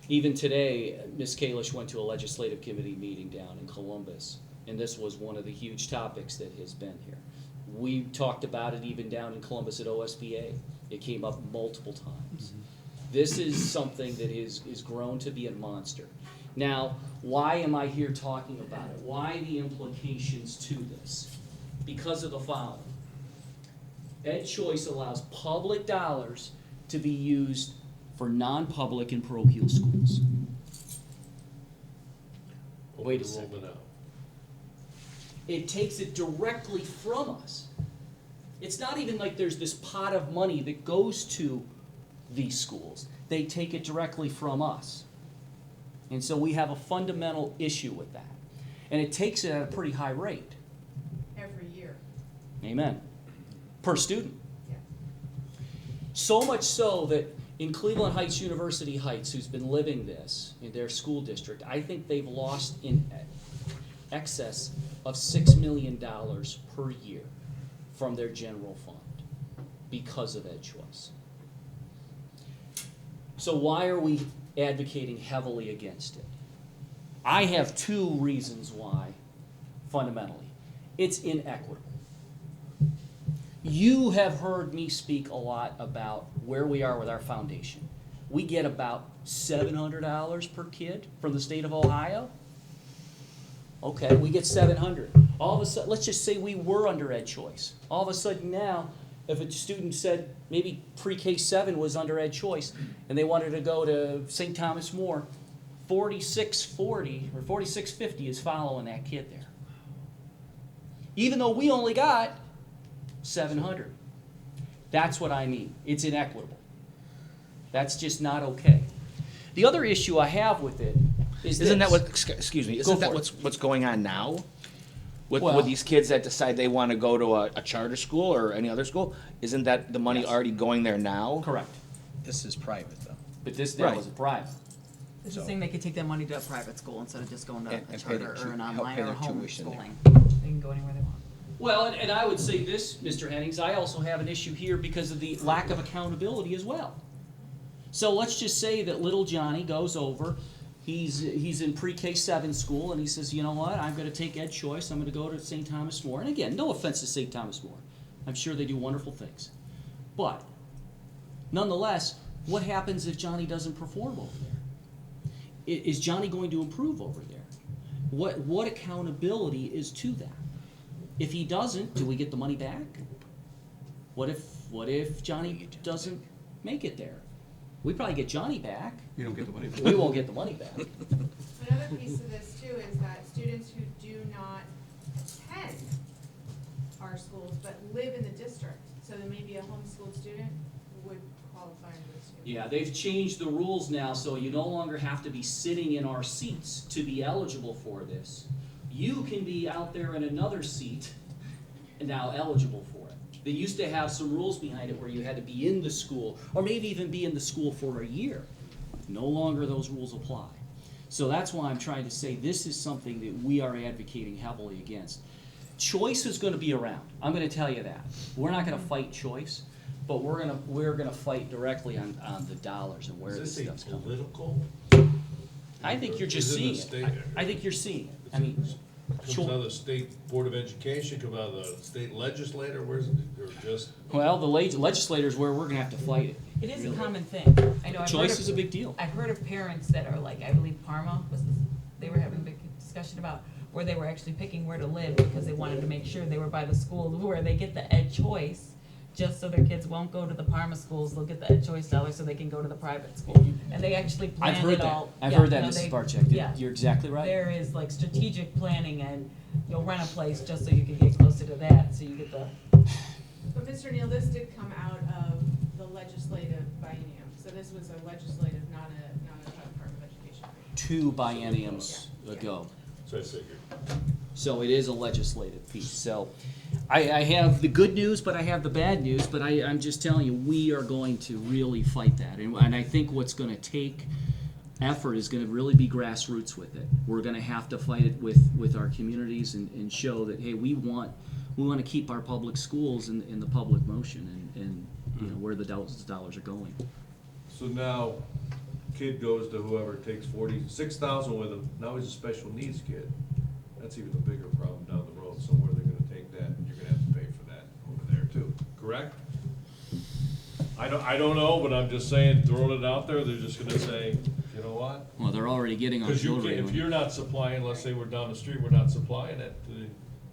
Even today, Ms. Kalish went to a legislative committee meeting down in Columbus, and this was one of the huge topics that has been here. We talked about it even down in Columbus at OSBA. It came up multiple times. Mm-hmm. This is something that is grown to be a monster. Now, why am I here talking about it? Why the implications to this? Because of the following. Ed Choice allows public dollars to be used for non-public and parochial schools. Wait a second. It takes it directly from us. It's not even like there's this pot of money that goes to these schools. They take it directly from us. And so we have a fundamental issue with that. And it takes it at a pretty high rate. Every year. Amen. Per student. Yeah. So much so that in Cleveland Heights University Heights, who's been living this in their school district, I think they've lost in excess of $6 million per year from their general fund because of Ed Choice. So why are we advocating heavily against it? I have 2 reasons why, fundamentally. It's inequitable. You have heard me speak a lot about where we are with our foundation. we get about $700 per kid from the state of Ohio. Okay, we get 700. All of a sudden, let's just say we were under Ed Choice. All of a sudden now, if a student said maybe pre-K 7 was under Ed Choice and they wanted to go to St. Thomas More, 4640 or 4650 is following that kid there. Even though we only got 700. That's what I mean. It's inequitable. That's just not okay. The other issue I have with it is Isn't this. that what, excuse me, isn't Go that for it. what's going on now? With Well- these kids that decide they want to go to a charter school or any other school? Isn't that the money Yes. already going there now? Correct. This is private, though. But this now Right. is a private. This is saying they could take that money to a private school instead of just going to And a pay charter their or an tu- help online pay or their tuition there. homeschooling. They can go anywhere they want. Well, and I would say this, Mr. Hennings, I also have an issue here because of the lack of accountability as well. So let's just say that little Johnny goes over, he's in pre-K 7 school, and he says, you know what, I'm going to take Ed Choice, I'm going to go to St. Thomas More. And again, no offense to St. Thomas More. I'm sure they do wonderful things. But, nonetheless, what happens if Johnny doesn't perform over there? Is Johnny going to improve over there? What accountability is to that? If he doesn't, do we get the money back? What if Johnny doesn't make it there? We probably get Johnny back. You don't get the money back. We won't get the money back. Another piece of this too is that students who do not attend our schools but live in the district, so there may be a homeschooled student who would qualify under this too. Yeah, they've changed the rules now, so you no longer have to be sitting in our seats to be eligible for this. You can be out there in another seat and now eligible for it. They used to have some rules behind it where you had to be in the school, or maybe even be in the school for a year. No longer those rules apply. So that's why I'm trying to say this is something that we are advocating heavily against. Choice is going to be around. I'm going to tell you that. We're not going to fight choice, but we're going to fight directly on the dollars and where this stuff's coming. political? I think you're just seeing it. I think you're seeing it. I mean, Comes out of the state board of education, come out of the state legislator, where's it, or just? well, the legislators where we're going to have to fight it. It is Really. a common thing. I know. Choice is a big deal. I've heard of parents that are like, I believe Parma was this, they were having a big discussion about where they were actually picking where to live because they wanted to make sure they were by the school where they get the Ed Choice, just so their kids won't go to the Parma schools. They'll get the Ed Choice dollars so they can go to the private school. And they actually I've planned heard it that. all. I've Yeah, heard that, no, Mrs. they- Barczyk. Yeah. You're exactly right. There is like strategic planning, and you'll rent a place just so you can get closer to that, so you get the. But Mr. Neal, this did come out of the legislative biennium, so this was a legislative, not a Department of Education. 2 bienniums ago. So I figured. So it is a legislative piece. So I have the good news, but I have the bad news. But I'm just telling you, we are going to really fight that. And I think what's going to take effort is going to really be grassroots with it. We're going to have to fight it with our communities and show that, hey, we want to keep our public schools in the public motion and you know, where the dollars are going. So now, kid goes to whoever takes 46,000 with him, now he's a special needs kid. That's even a bigger problem down the road, so where they're gonna take that, and you're gonna have to pay for that over there too, correct? I don't know, but I'm just saying, throwing it out there, they're just gonna say, you know what? Well, they're already getting Because you auxiliary. can't, if you're not supplying, let's say we're down the street, we're not supplying it,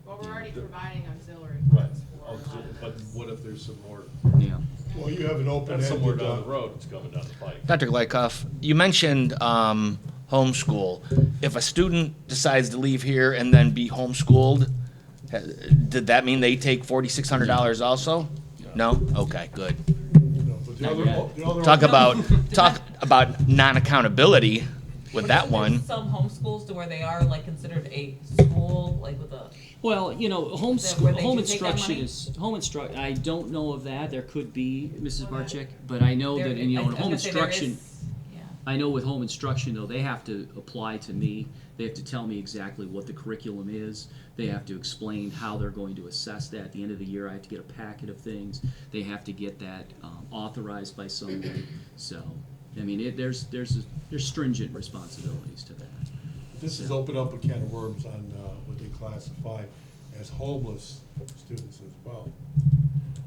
Well, we're already providing auxiliary right. funds for a lot of But those. what if there's some more, Yeah. Well, you have an open-ended. that's somewhere down the road, it's coming down the pike. Dr. Glykoff, you mentioned homeschool. If a student decides to leave here and then be homeschooled, did that mean they take $4,600 also? No? Okay, good. No, but the other Talk about non-accountability with that one. Some homeschools to where they are like considered a school, like with a. Well, you know, home where they home do take that instruction money? is home instruct. I don't know of that. There could be, Mrs. Barczyk, but I know that in, you know, in home instruction. Yeah. I know with home instruction though, they have to apply to me. They have to tell me exactly what the curriculum is. They have to explain how they're going to assess that. At the end of the year, I have to get a packet of things. They have to get that authorized by someone. So, I mean, there's stringent responsibilities to that. This has opened up a can of worms on what they classify as homeless students as well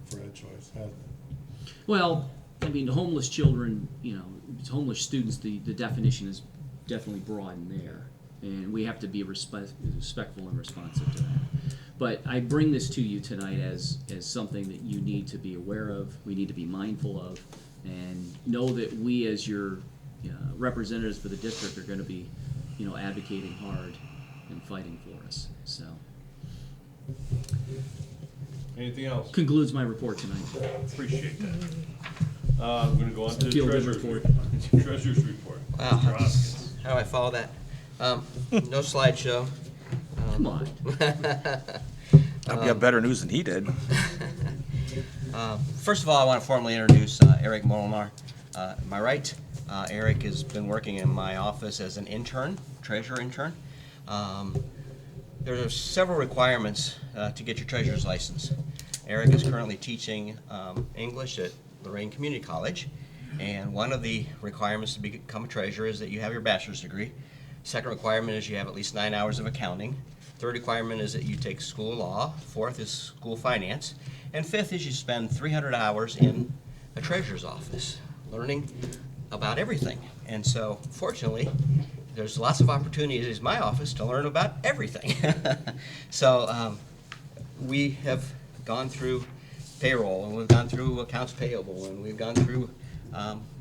for Ed Choice, hasn't it? Well, I mean, homeless children, you know, homeless students, the definition is definitely broadened there, and we have to be respectful and responsive to that. But I bring this to you tonight as something that you need to be aware of, we need to be mindful of, and know that we as your representatives for the district are going to be, advocating hard and fighting for us. So, Anything else? concludes my report tonight. Appreciate that. I'm gonna go on to the Feel good treasurer's report. report. Treasurer's report. Wow, Mr. Hoskins. how do I follow that? No slideshow. Come on. I've got better news than he did. First of all, I want to formally introduce Eric Molnar. Am I right? Eric has been working in my office as an intern, treasurer intern. There are several requirements to get your treasurer's license. Eric is currently teaching English at Lorraine Community College, and one of the requirements to become a treasurer is that you have your bachelor's degree. Second requirement is you have at least 9 hours of accounting. Third requirement is that you take school law. Fourth is school finance. And fifth is you spend 300 hours in a treasurer's office learning about everything. And so, fortunately, there's lots of opportunities in my office to learn about everything. So we have gone through payroll, and we've gone through accounts payable, and we've gone through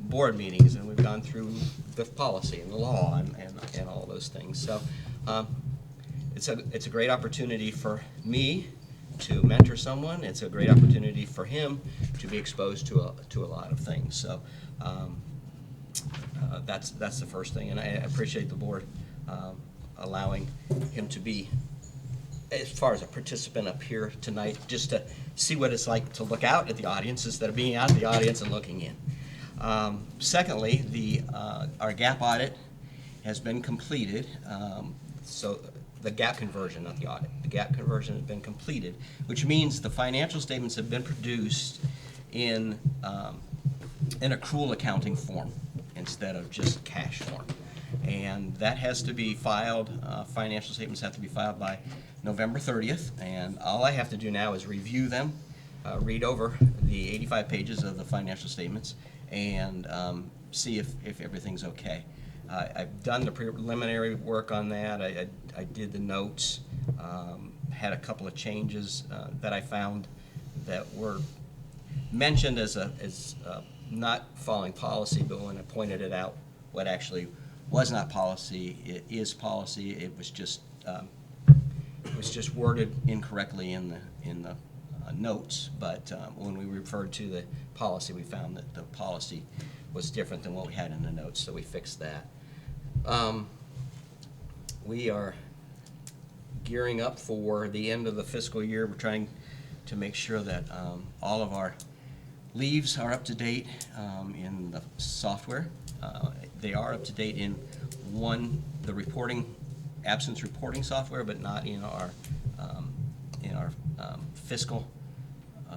board meetings, and we've gone through the policy and the law and all those things. So it's a great opportunity for me to mentor someone. It's a great opportunity for him to be exposed to a lot of things. So that's the first thing, and I appreciate the board allowing him to be, as far as a participant up here tonight, just to see what it's like to look out at the audience instead of being out at the audience and looking in. Secondly, our gap audit has been completed. So the gap conversion, not the audit. The gap conversion has been completed, which means the financial statements have been produced in accrual accounting form instead of just cash form. And that has to be filed, financial statements have to be filed by November 30th, and all I have to do now is review them, read over the 85 pages of the financial statements, and see if everything's okay. I've done the preliminary work on that. I did the notes, had a couple of changes that I found that were mentioned as not following policy, but when I pointed it out, what actually was not policy, it is policy. It was just worded incorrectly in the notes. But when we referred to the policy, we found that the policy was different than what we had in the notes, so we fixed that. We are gearing up for the end of the fiscal year. We're trying to make sure that all of our leaves are up to date in the software. They are up to date in the absence reporting software, but not in our fiscal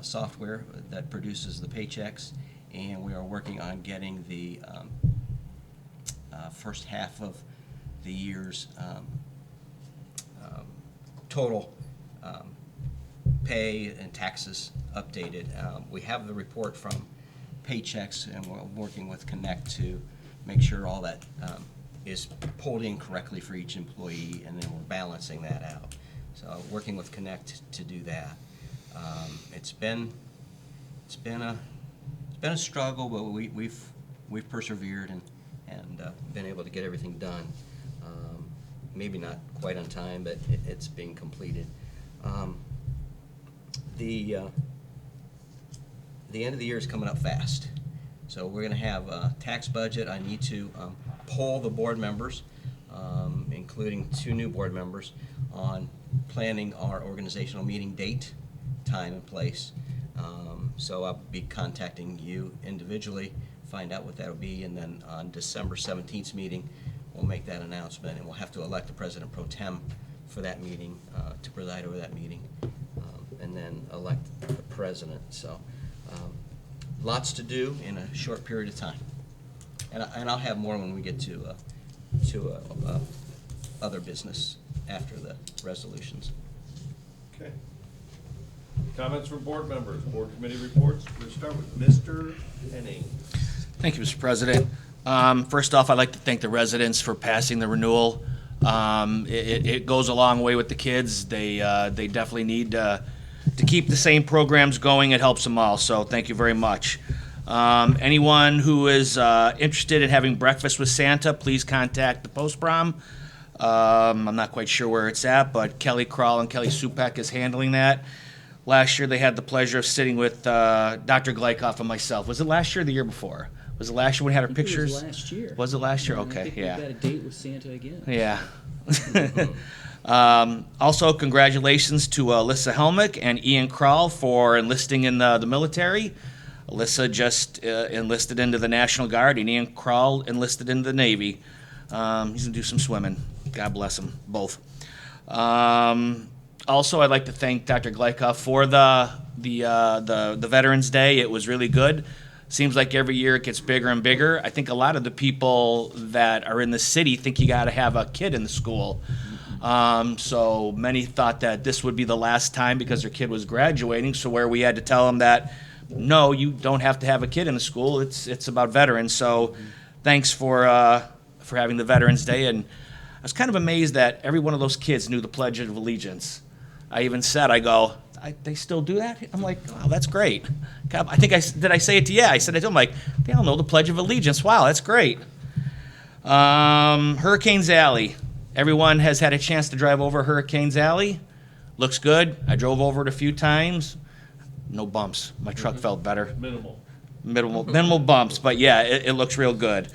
software that produces the paychecks. And we are working on getting the first half of the year's total pay and taxes updated. We have the report from paychecks, and we're working with Connect to make sure all that is pulled in correctly for each employee, and then we're balancing that out. So working with Connect to do that. It's been a struggle, but we've persevered and been able to get everything done. Maybe not quite on time, but it's being completed. The end of the year is coming up fast. So we're going to have a tax budget. I need to poll the board members, including 2 new board members, on planning our organizational meeting date, time, and place. So I'll be contacting you individually, find out what that'll be, and then on December 17th meeting, we'll make that announcement, and we'll have to elect the president pro tem for that meeting, to preside over that meeting, and then elect the president. So lots to do in a short period of time. And I'll have more when we get to other business after the resolutions. Okay. Comments from board members, board committee reports. We'll start with Mr. Henning. Thank you, Mr. President. First off, I'd like to thank the residents for passing the renewal. It goes a long way with the kids. They definitely need to keep the same programs going. It helps them all, so thank you very much. Anyone who is interested in having breakfast with Santa, please contact the post-prom. I'm not quite sure where it's at, but Kelly Kroll and Kelly Supek is handling that. Last year, they had the pleasure of sitting with Dr. Glykoff and myself. Was it last year or the year before? Was it last year when we had our I think pictures? It was last year. Was it last year? And I Okay, think yeah. We got a date with Santa again. Yeah. Also, congratulations to Alyssa Helmick and Ian Kroll for enlisting in the military. Alyssa just enlisted into the National Guard, and Ian Kroll enlisted into the Navy. He's going to do some swimming. God bless them, both. Also, I'd like to thank Dr. Glykoff for the Veterans Day. It was really good. Seems like every year it gets bigger and bigger. I think a lot of the people that are in the city think you got to have a kid in the school. So many thought that this would be the last time because their kid was graduating. So where we had to tell them that, no, you don't have to have a kid in the school. It's about veterans. So thanks for having the Veterans Day. And I was kind of amazed that every one of those kids knew the Pledge of Allegiance. I even said, they still do that? I'm like, wow, that's great. God, did I say it to you? I said it to them, like, they all know the Pledge of Allegiance. Wow, that's great. Hurricanes Alley. Everyone has had a chance to drive over Hurricanes Alley. Looks good. I drove over it a few times. No bumps. My truck felt better. Minimal bumps, but yeah, it looks real good.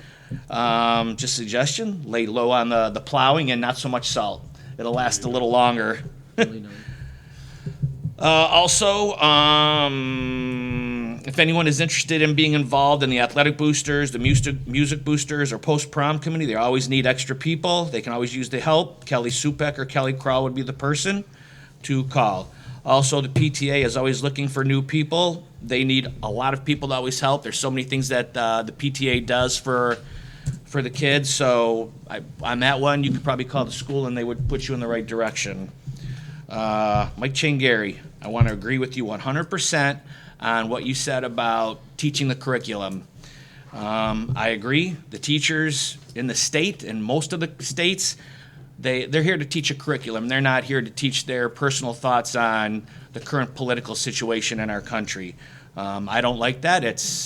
Just suggestion, lay low on the plowing and not so much salt. It'll last a little longer. Really nice. Also, if anyone is interested in being involved in the athletic boosters, the music boosters, or post-prom committee, they always need extra people. They can always use the help. Kelly Supek or Kelly Kroll would be the person to call. Also, the PTA is always looking for new people. They need a lot of people to always help. There's so many things that the PTA does for the kids. So on that one, you could probably call the school and they would put you in the right direction. Mike Chang, I want to agree with you 100% on what you said about teaching the curriculum. I agree. The teachers in the state and most of the states, they're here to teach a curriculum. They're not here to teach their personal thoughts on the current political situation in our country. I don't like that.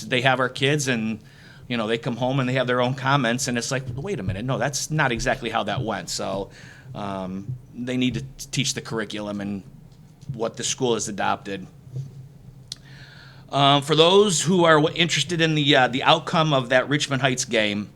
They have our kids and they come home and they have their own comments and it's like, wait a minute, no, that's not exactly how that went. So they need to teach the curriculum and what the school has adopted. For those who are interested in the outcome of that Richmond Heights game,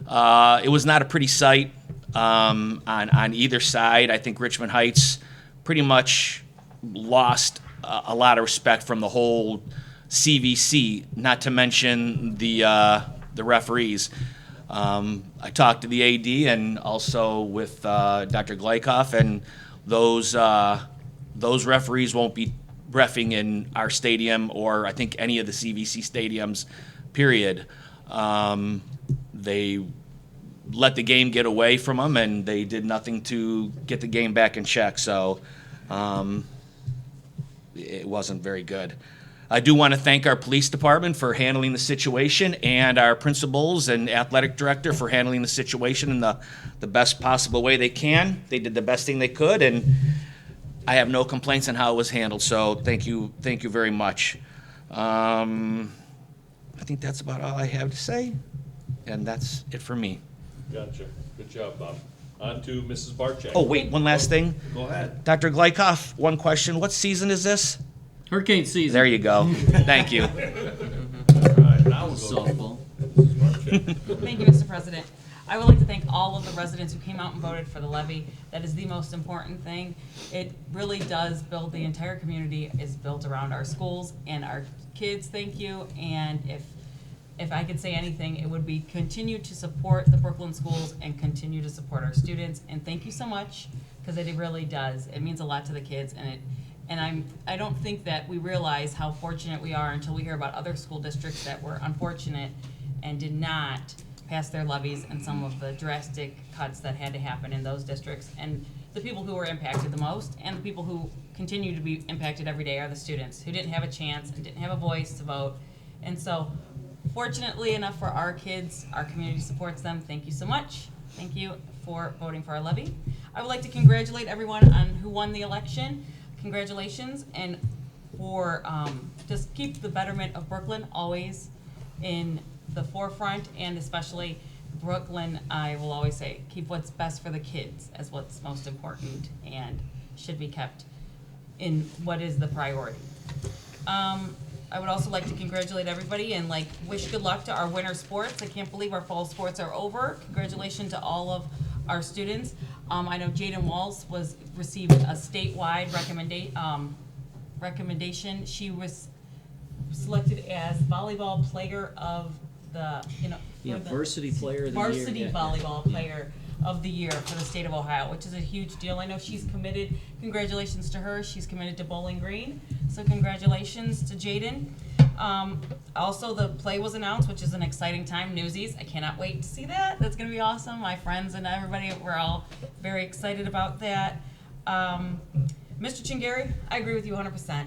it was not a pretty sight on either side. I think Richmond Heights pretty much lost a lot of respect from the whole CVC, not to mention the referees. I talked to the AD and also with Dr. Glykoff, and those referees won't be reffing in our stadium or I think any of the CVC stadiums, period. They let the game get away from them, and they did nothing to get the game back in check. So it wasn't very good. I do want to thank our police department for handling the situation and our principals and athletic director for handling the situation in the best possible way they can. They did the best thing they could, and I have no complaints on how it was handled, so thank you very much. I think that's about all I have to say, and that's it for me. Gotcha. Good job, Bob. On to Mrs. Barczyk. Oh, wait, one last thing. Go ahead. Dr. Glykoff, one question. What season is this? Hurricane season. There you go. Thank you. All right, now we'll go Softball. to Mrs. Barczyk. Thank you, Mr. President. I would like to thank all of the residents who came out and voted for the levy. That is the most important thing. It really does build the entire community, is built around our schools and our kids. Thank you. And if I could say anything, it would be continue to support the Brooklyn schools and continue to support our students. And thank you so much, because it really does. It means a lot to the kids, and I don't think that we realize how fortunate we are until we hear about other school districts that were unfortunate and did not pass their levies and some of the drastic cuts that had to happen in those districts. And the people who were impacted the most and the people who continue to be impacted every day are the students who didn't have a chance and didn't have a voice to vote. And so Fortunately enough for our kids, our community supports them. Thank you so much. Thank you for voting for our levy. I would like to congratulate everyone on who won the election. Congratulations, and for just keep the betterment of Brooklyn always in the forefront, and especially Brooklyn, I will always say, keep what's best for the kids as what's most important and should be kept in what is the priority. I would also like to congratulate everybody and like wish good luck to our winter sports. I can't believe our fall sports are over. Congratulations to all of our students. I know Jaden Walls received a statewide recommendation. She was selected as volleyball player of the, Yeah, for the varsity player of the year. varsity Yeah, volleyball yeah. player of the year for the state of Ohio, which is a huge deal. I know she's committed. Congratulations to her. She's committed to Bowling Green. So congratulations to Jaden. Also, the play was announced, which is an exciting time. Newsies. I cannot wait to see that. That's going to be awesome. My friends and everybody, we're all very excited about that. Mr. Chingari, I agree with you 100%.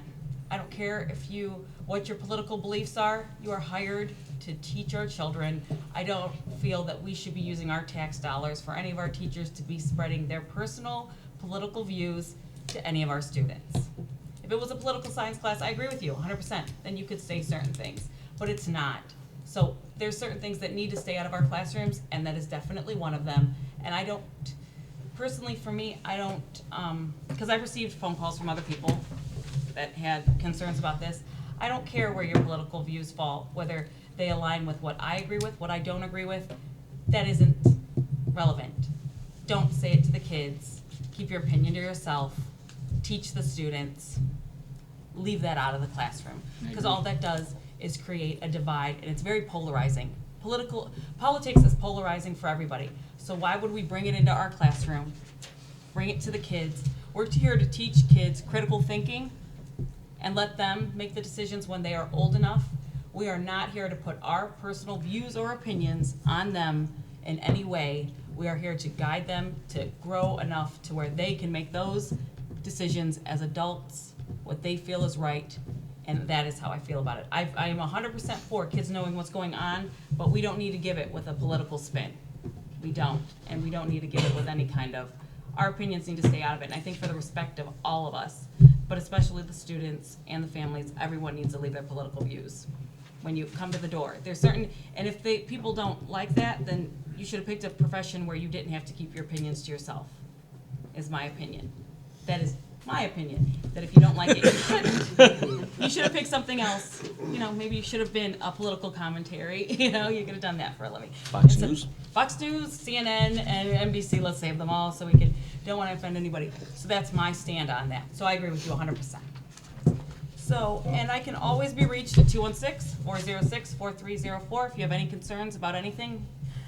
I don't care what your political beliefs are. You are hired to teach our children. I don't feel that we should be using our tax dollars for any of our teachers to be spreading their personal political views to any of our students. If it was a political science class, I agree with you 100%. Then you could say certain things, but it's not. So there's certain things that need to stay out of our classrooms, and that is definitely one of them. And I don't, personally for me, I don't, because I've received phone calls from other people that had concerns about this. I don't care where your political views fall, whether they align with what I agree with, what I don't agree with. That isn't relevant. Don't say it to the kids. Keep your opinion to yourself. Teach the students. Leave that out of the classroom. Because all that does is create a divide, and it's very polarizing. Politics is polarizing for everybody. So why would we bring it into our classroom? Bring it to the kids. We're here to teach kids critical thinking and let them make the decisions when they are old enough. We are not here to put our personal views or opinions on them in any way. We are here to guide them to grow enough to where they can make those decisions as adults, what they feel is right, and that is how I feel about it. I am 100% for kids knowing what's going on, but we don't need to give it with a political spin. We don't, and we don't need to give it with any kind of, our opinions need to stay out of it, and I think for the respect of all of us, but especially the students and the families, everyone needs to leave their political views when you come to the door. There's certain, and if people don't like that, then you should have picked a profession where you didn't have to keep your opinions to yourself, is my opinion. That is my opinion, that if you don't like it, you shouldn't. You should have picked something else. Maybe you should have been a political commentary. You could have done that for a living. Fox News? Fox News, CNN, and NBC, let's save them all so don't want to offend anybody. So that's my stand on that. So I agree with you 100%. So, and I can always be reached at 216-406-4304. If you have any concerns about anything,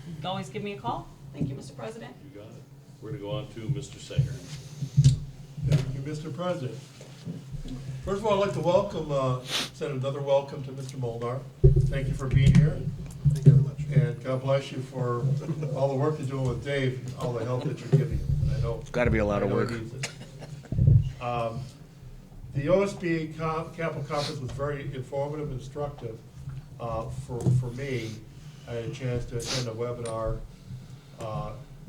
you can always give me a call. Thank you, Mr. President. You got it. We're gonna go on to Mr. Sager. Thank you, Mr. President. First of all, I'd like to send another welcome to Mr. Molnar. Thank you for being here. Thank you very much. And God bless you for all the work you're doing with Dave, all the help that you're giving him. I know. It's gotta be a lot of work. He needs it. The OSBA Capital Conference was very informative and instructive for me. I had a chance to attend a webinar,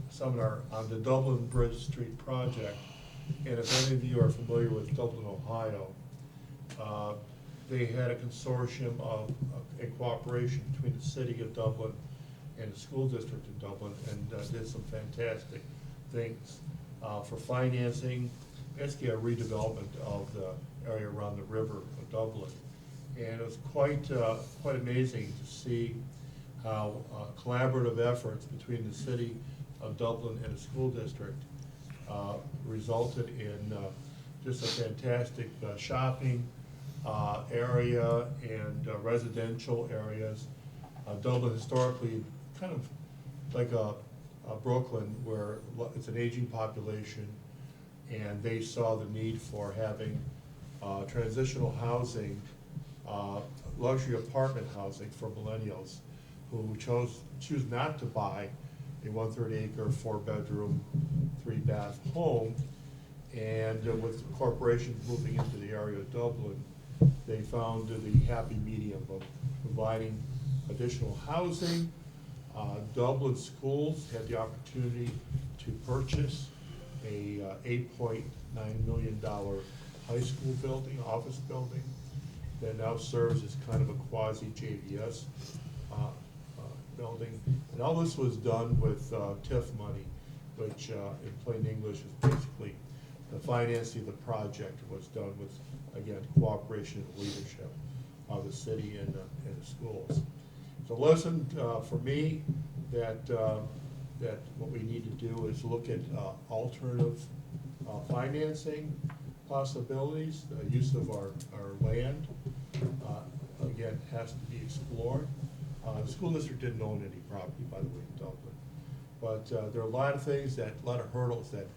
seminar on the Dublin Bridge Street project. And if any of you are familiar with Dublin, Ohio, they had a consortium of a cooperation between the city of Dublin and the school district of Dublin, and did some fantastic things for financing, basically a redevelopment of the area around the river of Dublin. And it was quite amazing to see how collaborative efforts between the city of Dublin and the school district resulted in just a fantastic shopping area and residential areas. Dublin historically kind of like Brooklyn, where it's an aging population, and they saw the need for having transitional housing, luxury apartment housing for millennials who choose not to buy a 1/3 acre, 4-bedroom, 3-bath home. And with corporations moving into the area of Dublin, they found the happy medium of providing additional housing. Dublin Schools had the opportunity to purchase a $8.9 million high school building, office building, that now serves as kind of a quasi JVS building. And all this was done with TIF money, which in plain English is basically the financing of the project was done with, again, cooperation and leadership of the city and the schools. The lesson for me that what we need to do is look at alternative financing possibilities. The use of our land, again, has to be explored. The school district didn't own any property, by the way, in Dublin. But there are a lot of things a lot of hurdles that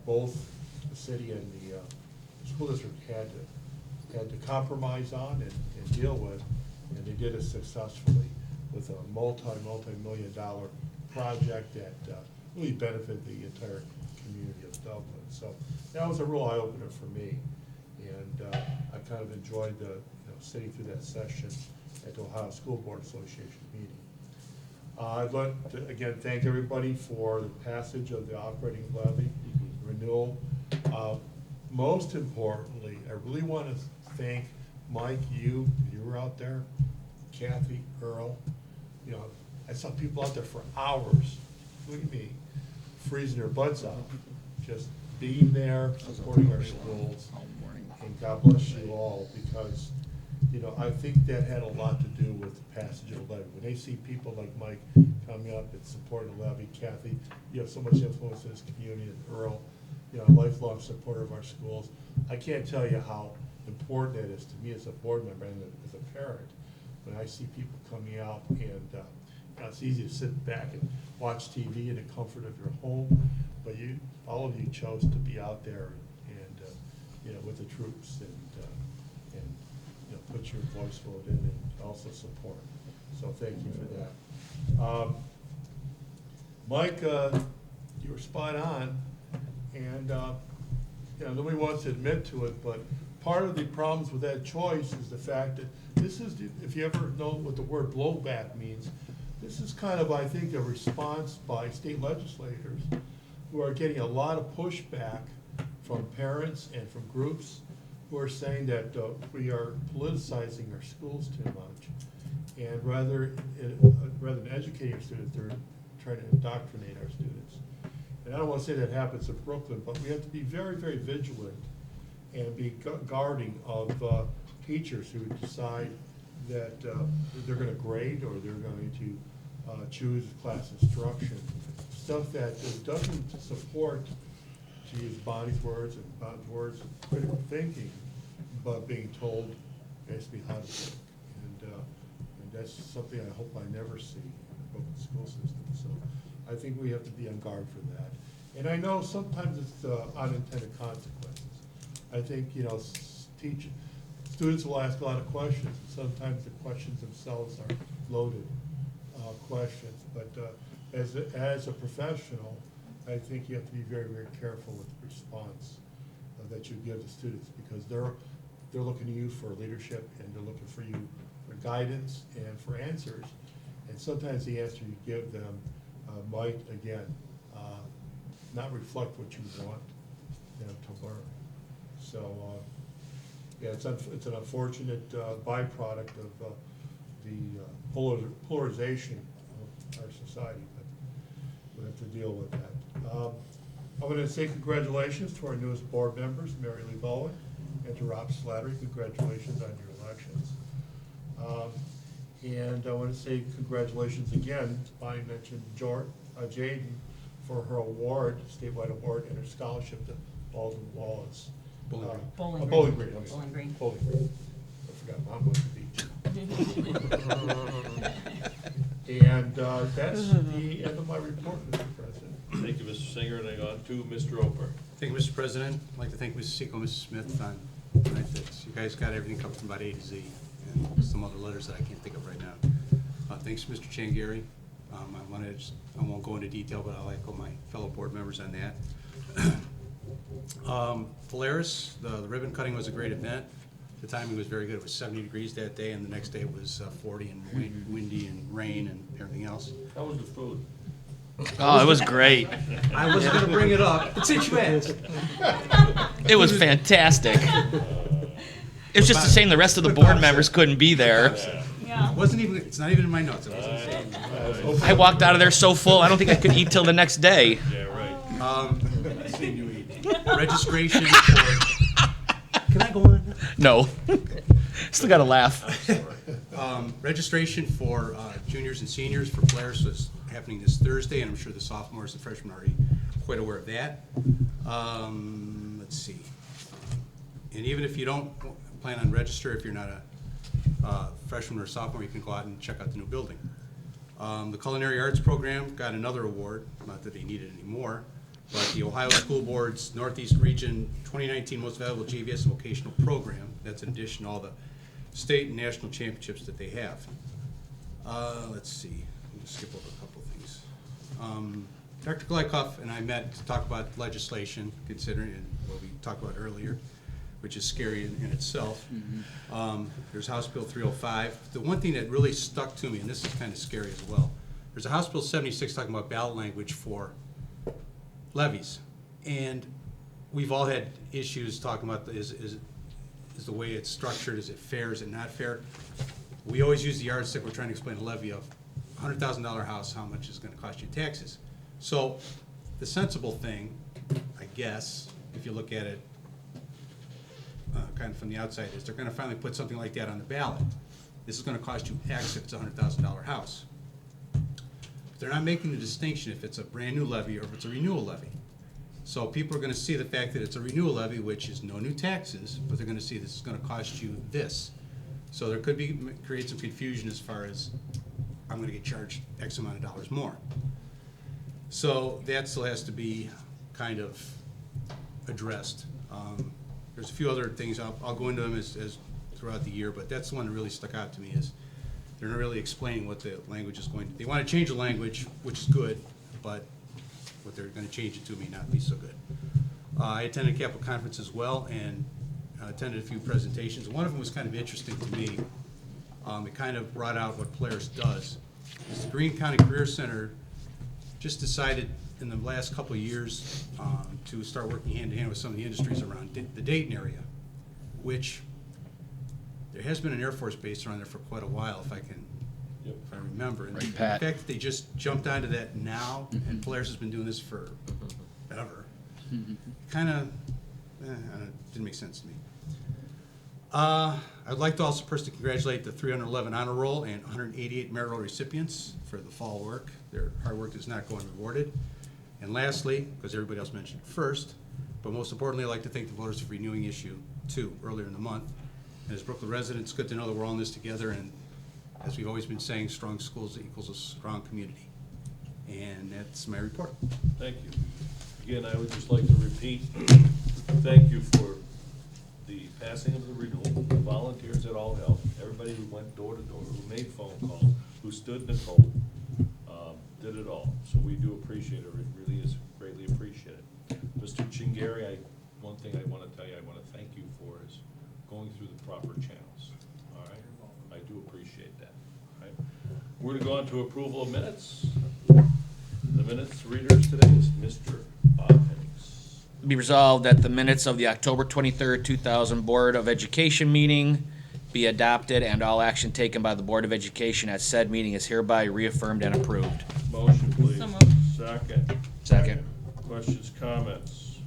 both the city and the school district had to compromise on and deal with, and they did it successfully with a multi-million dollar project that really benefited the entire community of Dublin. So that was a real eye-opener for me, and I kind of enjoyed sitting through that session at the Ohio School Board Association meeting. I'd like to, again, thank everybody for the passage of the operating levy renewal. Most importantly, I really want to thank Mike, you were out there, Kathy, Earl. I saw people out there for hours, look at me, freezing their butts off, just being there, supporting our schools. And God bless you all, because I think that had a lot to do with the passage of the levy. When they see people like Mike coming up and supporting the levy, Kathy, you have so much influence in this community, and Earl, a lifelong supporter of our schools. I can't tell you how important that is to me as a board member and as a parent. When I see people coming out, and it's easy to sit back and watch TV in the comfort of your home, but all of you chose to be out there and with the troops and put your voice vote in and also support. So thank you for that. Mike, you were spot on, and nobody wants to admit to it, but part of the problems with that choice is the fact that this is, if you ever know what the word blowback means, this is kind of, I think, a response by state legislators who are getting a lot of pushback from parents and from groups who are saying that we are politicizing our schools too much. And rather than educating our students, they're trying to indoctrinate our students. And I don't want to say that happens in Brooklyn, but we have to be very, very vigilant and be guarding of teachers who decide that they're going to grade or they're going to choose class instruction. Stuff that doesn't support, to use Bonnie's words and Bob's words, critical thinking, but being told basically how to think. And that's something I hope I never see in the Brooklyn school system. So I think we have to be on guard for that. And I know sometimes it's unintended consequences. I think, students will ask a lot of questions, and sometimes the questions themselves are loaded questions. But as a professional, I think you have to be very, very careful with the response that you give to students, because they're looking to you for leadership, and they're looking for you for guidance and for answers. And sometimes the answer you give them might, again, not reflect what you want them to learn. So, yeah, it's an unfortunate byproduct of the polarization of our society, but we have to deal with that. I want to say congratulations to our newest board members, Mary Lee Bowen, and to Rob Slattery. Congratulations on your elections. And I want to say congratulations again, Bonnie mentioned Jaden for her award, statewide award, and her scholarship to Baldwin Wallace. Bowling Bowling Green. Green, I'm sorry. Bowling Green. Bowling Green. I forgot, Mom went to the beach. And that's the end of my report, Mr. President. Thank you, Mr. Singer, and I go on to Mr. Oper. Thank you, Mr. President. I'd like to thank Mrs. Seco and Mrs. Smith on tonight. You guys got everything covered from about A to Z, and some other letters that I can't think of right now. Thanks, Mr. Chang. I won't go into detail, but I'll echo my fellow board members on that. Polaris, the ribbon cutting was a great event. The timing was very good. It was 70 degrees that day, and the next day it was 40 and windy and rain and everything else. How was the food? Oh, it was great. I wasn't going to bring it up, but since you asked. It was fantastic. It was just a shame the rest of the board members couldn't be there. Yeah. It's not even in my notes. It wasn't. I walked out of there so full, I don't think I could eat till the next day. Yeah, right. Registration for, can I go on? No. Still gotta laugh. Registration for juniors and seniors for players was happening this Thursday, and I'm sure the sophomores and freshmen are already quite aware of that. Let's see. And even if you don't plan on register, if you're not a freshman or sophomore, you can go out and check out the new building. The Culinary Arts Program got another award, not that they need it anymore, but the Ohio School Board's Northeast Region 2019 Most Valuable JVS and Vocational Program. That's in addition to all the state and national championships that they have. Let's see, let me skip over a couple of things. Dr. Glykoff and I met to talk about legislation, considering what we talked about earlier, which is scary in itself. There's House Bill 305. The one thing that really stuck to me, and this is kind of scary as well, there's a House Bill 76 talking about ballot language for levies. And we've all had issues talking about is the way it's structured, is it fair, is it not fair? We always use the yardstick, we're trying to explain a levy of $100,000 house, how much is gonna cost you in taxes. So the sensible thing, I guess, if you look at it kind of from the outside, is they're gonna finally put something like that on the ballot. This is gonna cost you X if it's a $100,000 house. But they're not making the distinction if it's a brand new levy or if it's a renewal levy. So people are gonna see the fact that it's a renewal levy, which is no new taxes, but they're gonna see this is gonna cost you this. So there could be, create some confusion as far as, I'm gonna get charged X amount of dollars more. So that still has to be kind of addressed. There's a few other things, I'll go into them as throughout the year, but that's the one that really stuck out to me, is they're not really explaining what the language is going to, they want to change the language, which is good, but what they're going to change it to may not be so good. I attended a Capitol Conference as well, and attended a few presentations. One of them was kind of interesting to me. It kind of brought out what Polaris does. The Greene County Career Center just decided in the last couple of years to start working hand in hand with some of the industries around the Dayton area, which there has been an Air Force base around there for quite a while, if I remember. And Right, the Pat. fact that they just jumped onto that now, and Polaris has been doing this for ever, kind of didn't make sense to me. I'd like to also personally congratulate the 311 honor roll and 188 merit roll recipients for the fall work. Their hard work is not going rewarded. And lastly, because everybody else mentioned it first, but most importantly, I'd like to thank the voters for renewing issue 2 earlier in the month. And as Brooklyn residents, it's good to know that we're all in this together, and as we've always been saying, strong schools equals a strong community. And that's my report. Thank you. Again, I would just like to repeat, thank you for the passing of the renewal, the volunteers that all helped, everybody who went door to door, who made phone calls, who stood in the cold, did it all. So we do appreciate it. It really is greatly appreciated. Mr. Chingari, one thing I want to tell you, I want to thank you for is going through the proper channels. All right? I do appreciate that. All right? We're going to go on to approval of minutes. The minutes readers today is Mr. Bob Hennings. Be resolved that the minutes of the October 23rd, 2000 Board of Education meeting be adopted, and all action taken by the Board of Education at said meeting is hereby reaffirmed and approved. Motion, please. So moved. Second. Second. Questions, comments?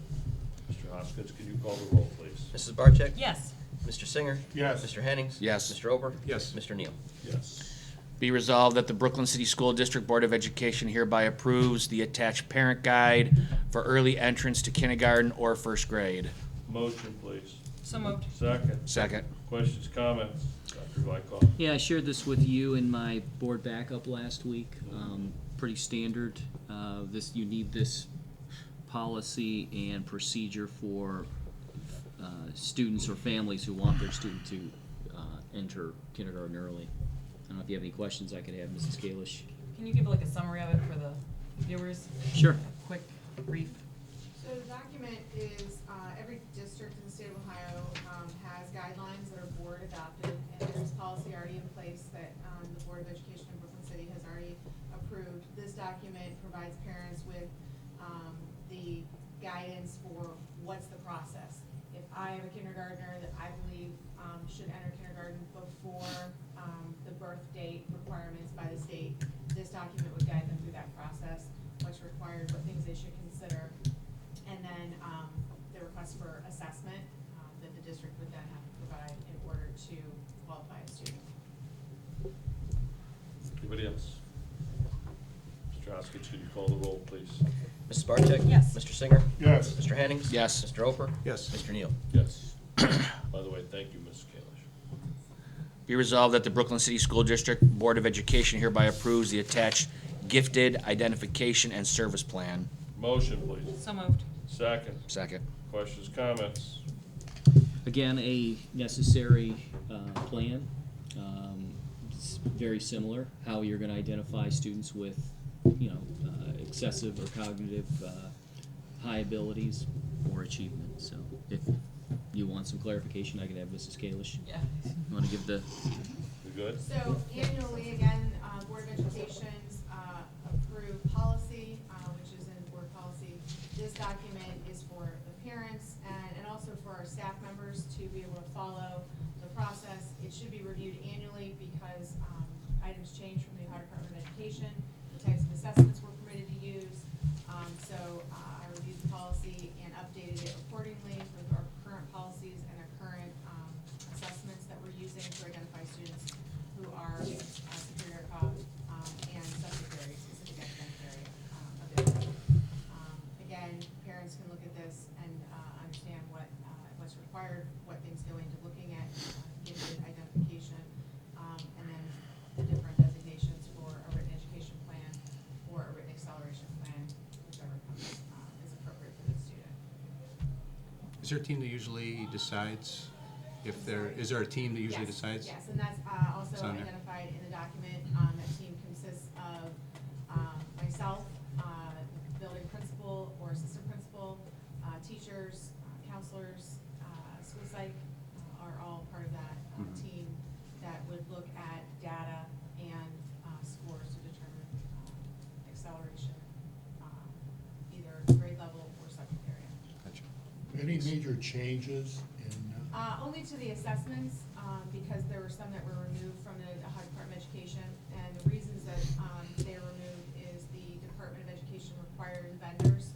Mr. Hoskins, can you call the roll, please? Mrs. Barcheck? Yes. Mr. Singer? Yes. Mr. Hennings? Yes. Mr. Ober? Yes. Mr. Neal? Yes. Be resolved that the Brooklyn City School District Board of Education hereby approves the attached parent guide for early entrance to kindergarten or first grade. Motion, please. So moved. Second. Second. Questions, comments? Dr. Glykoff? Yeah, I shared this with you in my board backup last week. Pretty standard. You need this policy and procedure for students or families who want their student to enter kindergarten early. I don't know if you have any questions I could have, Mrs. Kalish. Can you give like a summary of it for the viewers? Sure. A quick, brief. So the document is, every district in the state of Ohio has guidelines that are board adopted, and there's policy already in place that, the Board of Education in Brooklyn City has already approved. This document provides parents with, the guidance for what's the process. If I have a kindergartner that I believe, should enter kindergarten before, the birth date requirements by the state, this document would guide them through that process, what's required, what things they should consider. And then, the request for assessment, that the district would then have to provide in order to qualify a student. Anybody else? Mr. Hoskins, could you call the roll, please? Mrs. Barcheck? Yes. Mr. Singer? Yes. Mr. Hennings? Yes. Mr. Oper? Yes. Mr. Neal? Yes. By the way, thank you, Ms. Kalish. Be resolved that the Brooklyn City School District Board of Education hereby approves the attached gifted identification and service plan. Motion, please. So moved. Second. Second. Questions, comments? Again, a necessary plan. It's very similar, how you're going to identify students with, excessive or cognitive high abilities or achievement. So if you want some clarification, I can have Mrs. Kalish. Yeah. You want to give the, We good? So annually, again, Board of Education's approved policy, which is in board policy. This document is for the parents and also for our staff members to be able to follow the process. It should be reviewed annually because items change from the Ohio Department of Education, the types of assessments we're permitted to use. So I reviewed the policy and updated it accordingly with our current policies and our current assessments that we're using to identify students who are superior cog and subject area, specific academic area ability. Again, parents can look at this and understand what's required, what things go into looking at gifted identification, and then the different designations for a written education plan or a written acceleration plan, whichever comes is appropriate for the student. Is there a team that usually decides if there, is there a team that usually Yes, decides? Yes, and that's It's also on there. identified in the document. That team consists of myself, building principal or assistant principal, teachers, counselors, school psych are all part of that team that would look at data and scores to determine acceleration, either grade level or subject area. Gotcha. Any major changes in, Only to the assessments, because there were some that were removed from the Ohio Department of Education. And the reasons that they were removed is the Department of Education required vendors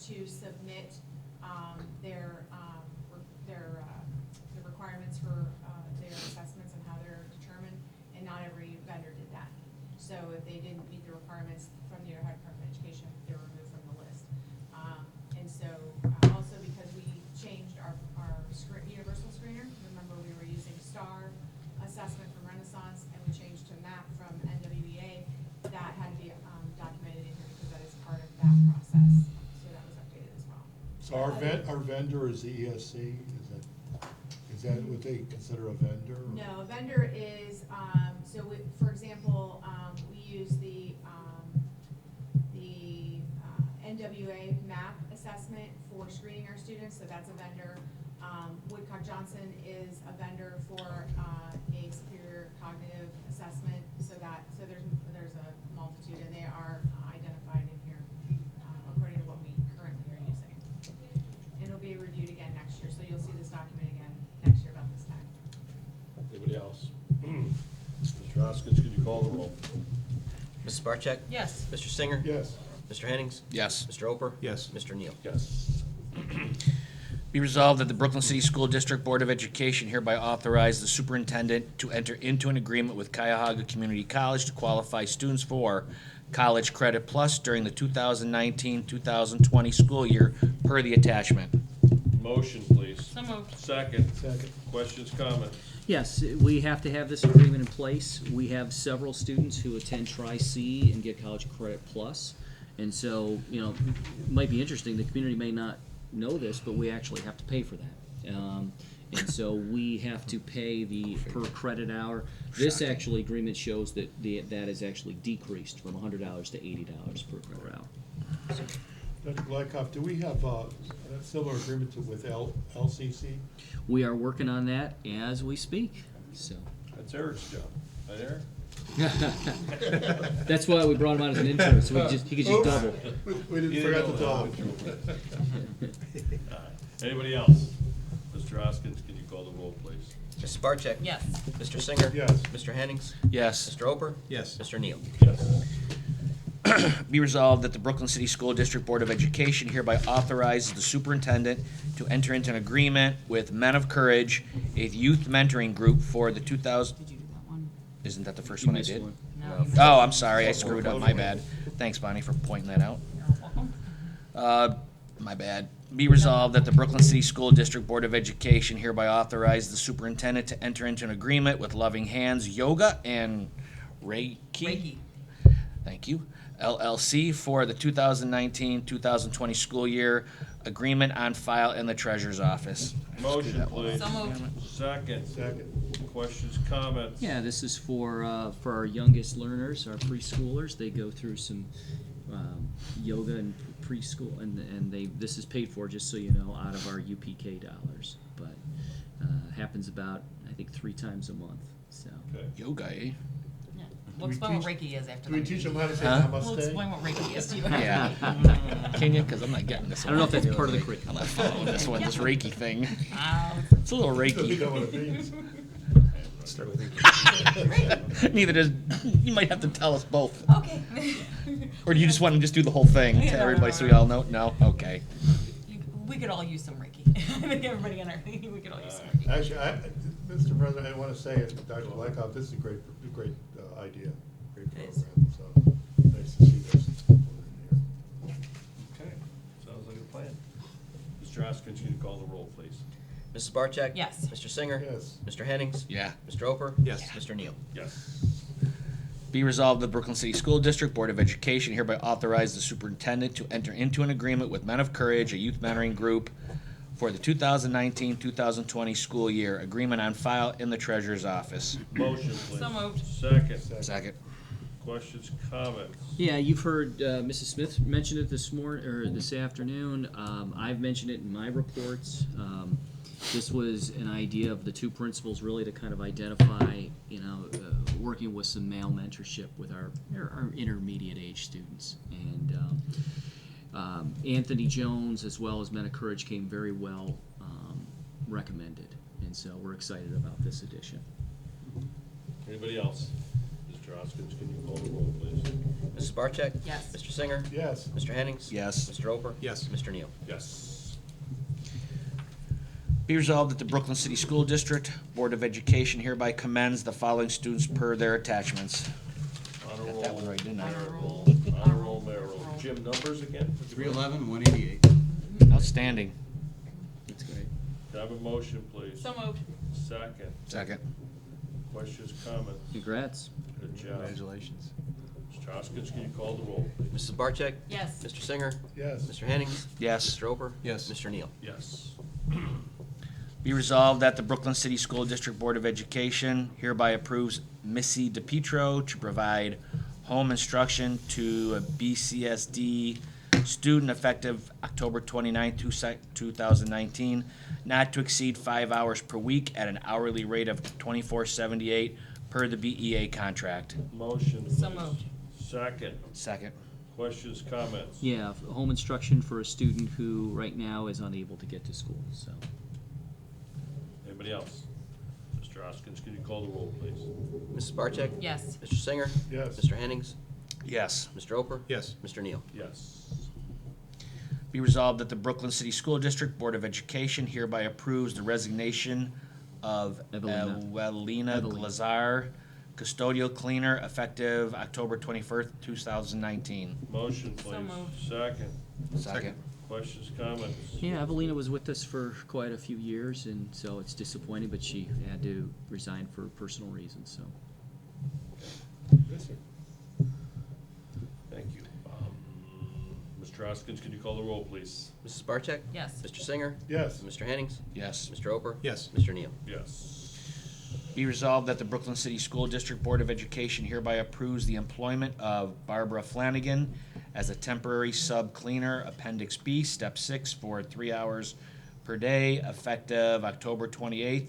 to submit the requirements for their assessments and how they're determined, and not every vendor did that. So if they didn't meet the requirements from the Ohio Department of Education, they were removed from the list. And so also because we changed our universal screener, remember we were using STAR assessment from Renaissance, and we changed to MAP from NWEA, that had to be documented in here because that is part of that process. So that was updated as well. so our vendor is the ESC, is that what they consider a vendor? or- No, a vendor is, for example, we use the NWA MAP assessment for screening our students, so that's a vendor. Woodcock Johnson is a vendor for a superior cognitive assessment, so there's a multitude, and they are identified in here according to what we currently are using. And it'll be reviewed again next year, so you'll see this document again next year about this time. Anybody else? Mr. Hoskins, could you call the roll? Mrs. Barcheck? Yes. Mr. Singer? Yes. Mr. Hennings? Yes. Mr. Oper? Yes. Mr. Neal? Yes. Be resolved that the Brooklyn City School District Board of Education hereby authorize the superintendent to enter into an agreement with Cuyahoga Community College to qualify students for College Credit Plus during the 2019-2020 school year per the attachment. Motion, please. So moved. Second. Second. Questions, comments? yes, we have to have this agreement in place. We have several students who attend Tri-C and get College Credit Plus. And so, it might be interesting, the community may not know this, but we actually have to pay for that. And so we have to pay the per credit hour. This actually agreement shows that that is actually decreased from $100 to $80 per credit hour. So, Dr. Glykoff, do we have a similar agreement with LCC? We are working on that as we speak, so. That's Eric's job. Right, Eric? That's why we brought him on as an intern, so he could just double. We didn't forget to double. Anybody else? Mr. Hoskins, can you call the roll, please? Ms. Barcheck? Yes. Mr. Singer? Yes. Mr. Hennings? Yes. Mr. Oper? Yes. Mr. Neal? Yes. Be resolved that the Brooklyn City School District Board of Education hereby authorizes the superintendent to enter into an agreement with Men of Courage, a youth mentoring group for the 2000. Did you do that one? Isn't that the first You one I missed did? one. No, you missed Oh, it. I'm sorry, I screwed up, my bad. Thanks, Bonnie, for pointing that out. You're welcome. My bad. Be resolved that the Brooklyn City School District Board of Education hereby authorize the superintendent to enter into an agreement with Loving Hands Yoga and Reiki. Thank you, LLC for the 2019-2020 school year, agreement on file in the treasurer's office. Motion, please. So moved. Second. Second. Questions, comments? Yeah, this is for our youngest learners, our preschoolers. They go through some yoga and preschool, and this is paid for, just so you know, out of our UPK dollars. But happens about, I think, 3 times a month. So Okay. Yoga, eh? Yeah. We'll we explain what teach- Reiki is after Do we the teach meeting. them how to say Huh? We'll namaste? explain what Reiki is to you. Yeah. Can you? Because I'm not getting this. I don't know if that's one. part of the I'm curriculum. not following this one, this Reiki thing. Ow. It's a little You Reiki. know what it means. Start with Neither does, you might have to tell us both. Okay. Or do you just want to just do the whole thing to everybody so we all know? No? Okay. We could all use some Reiki. I think everybody in our, we could all use some Reiki. Actually, Mr. President, I want to say, Dr. Glykoff, this is a great idea, great It is. program, so nice to see this. Okay, sounds like a plan. Mr. Hoskins, can you call the roll, please? Mrs. Barcheck? Yes. Mr. Singer? Yes. Mr. Hennings? Yeah. Mr. Oper? Yes. Mr. Neal? Yes. Be resolved, the Brooklyn City School District Board of Education hereby authorize the superintendent to enter into an agreement with Men of Courage, a youth mentoring group, for the 2019-2020 school year. Agreement on file in the treasurer's office. Motion, please. So moved. Second. Second. Questions, comments? yeah, you've heard Mrs. Smith mention it this afternoon. I've mentioned it in my reports. This was an idea of the 2 principals really to kind of identify, working with some male mentorship with our intermediate age students. And Anthony Jones, as well as Men of Courage, came very well recommended. And so we're excited about this addition. Anybody else? Mr. Hoskins, can you call the roll, please? Mrs. Barcheck? Yes. Mr. Singer? Yes. Mr. Hennings? Yes. Mr. Oper? Yes. Mr. Neal? Yes. Be resolved that the Brooklyn City School District Board of Education hereby commends the following students per their attachments. Honor Got roll. that one right, didn't I? Honor roll. Honor roll, mayor roll. Jim, numbers again? 311, 188. Outstanding. That's great. Can I have a motion, please? So moved. Second. Second. Questions, comments? Congrats. Good job. Congratulations. Mr. Hoskins, can you call the roll, please? Mrs. Barcheck? Yes. Mr. Singer? Yes. Mr. Hennings? Yes. Mr. Oper? Yes. Mr. Neal? Yes. Be resolved that the Brooklyn City School District Board of Education hereby approves Missy DePietro to provide home instruction to a BCSD student effective October 29, 2019, not to exceed 5 hours per week at an hourly rate of $24.78 per the BEA contract. Motion, please. So moved. Second. Second. Questions, comments? Yeah, home instruction for a student who right now is unable to get to school, so. Anybody else? Mr. Hoskins, can you call the roll, please? Mrs. Barcheck? Yes. Mr. Singer? Yes. Mr. Hennings? Yes. Mr. Oper? Yes. Mr. Neal? Yes. Be resolved that the Brooklyn City School District Board of Education hereby approves the resignation of Evelina. Evelina Glazar, custodial cleaner, effective October 21st, 2019. Motion, please. So moved. Second. Second. Questions, comments? Yeah, Evelina was with us for quite a few years, and so it's disappointing, but she had to resign for personal reasons, so. Thank you. Mr. Hoskins, can you call the roll, please? Mrs. Barcheck? Yes. Mr. Singer? Yes. Mr. Hennings? Yes. Mr. Oper? Yes. Mr. Neal? Yes. Be resolved that the Brooklyn City School District Board of Education hereby approves the employment of Barbara Flanagan as a temporary sub-cleaner, Appendix B, Step 6, for 3 hours per day, effective October 28th,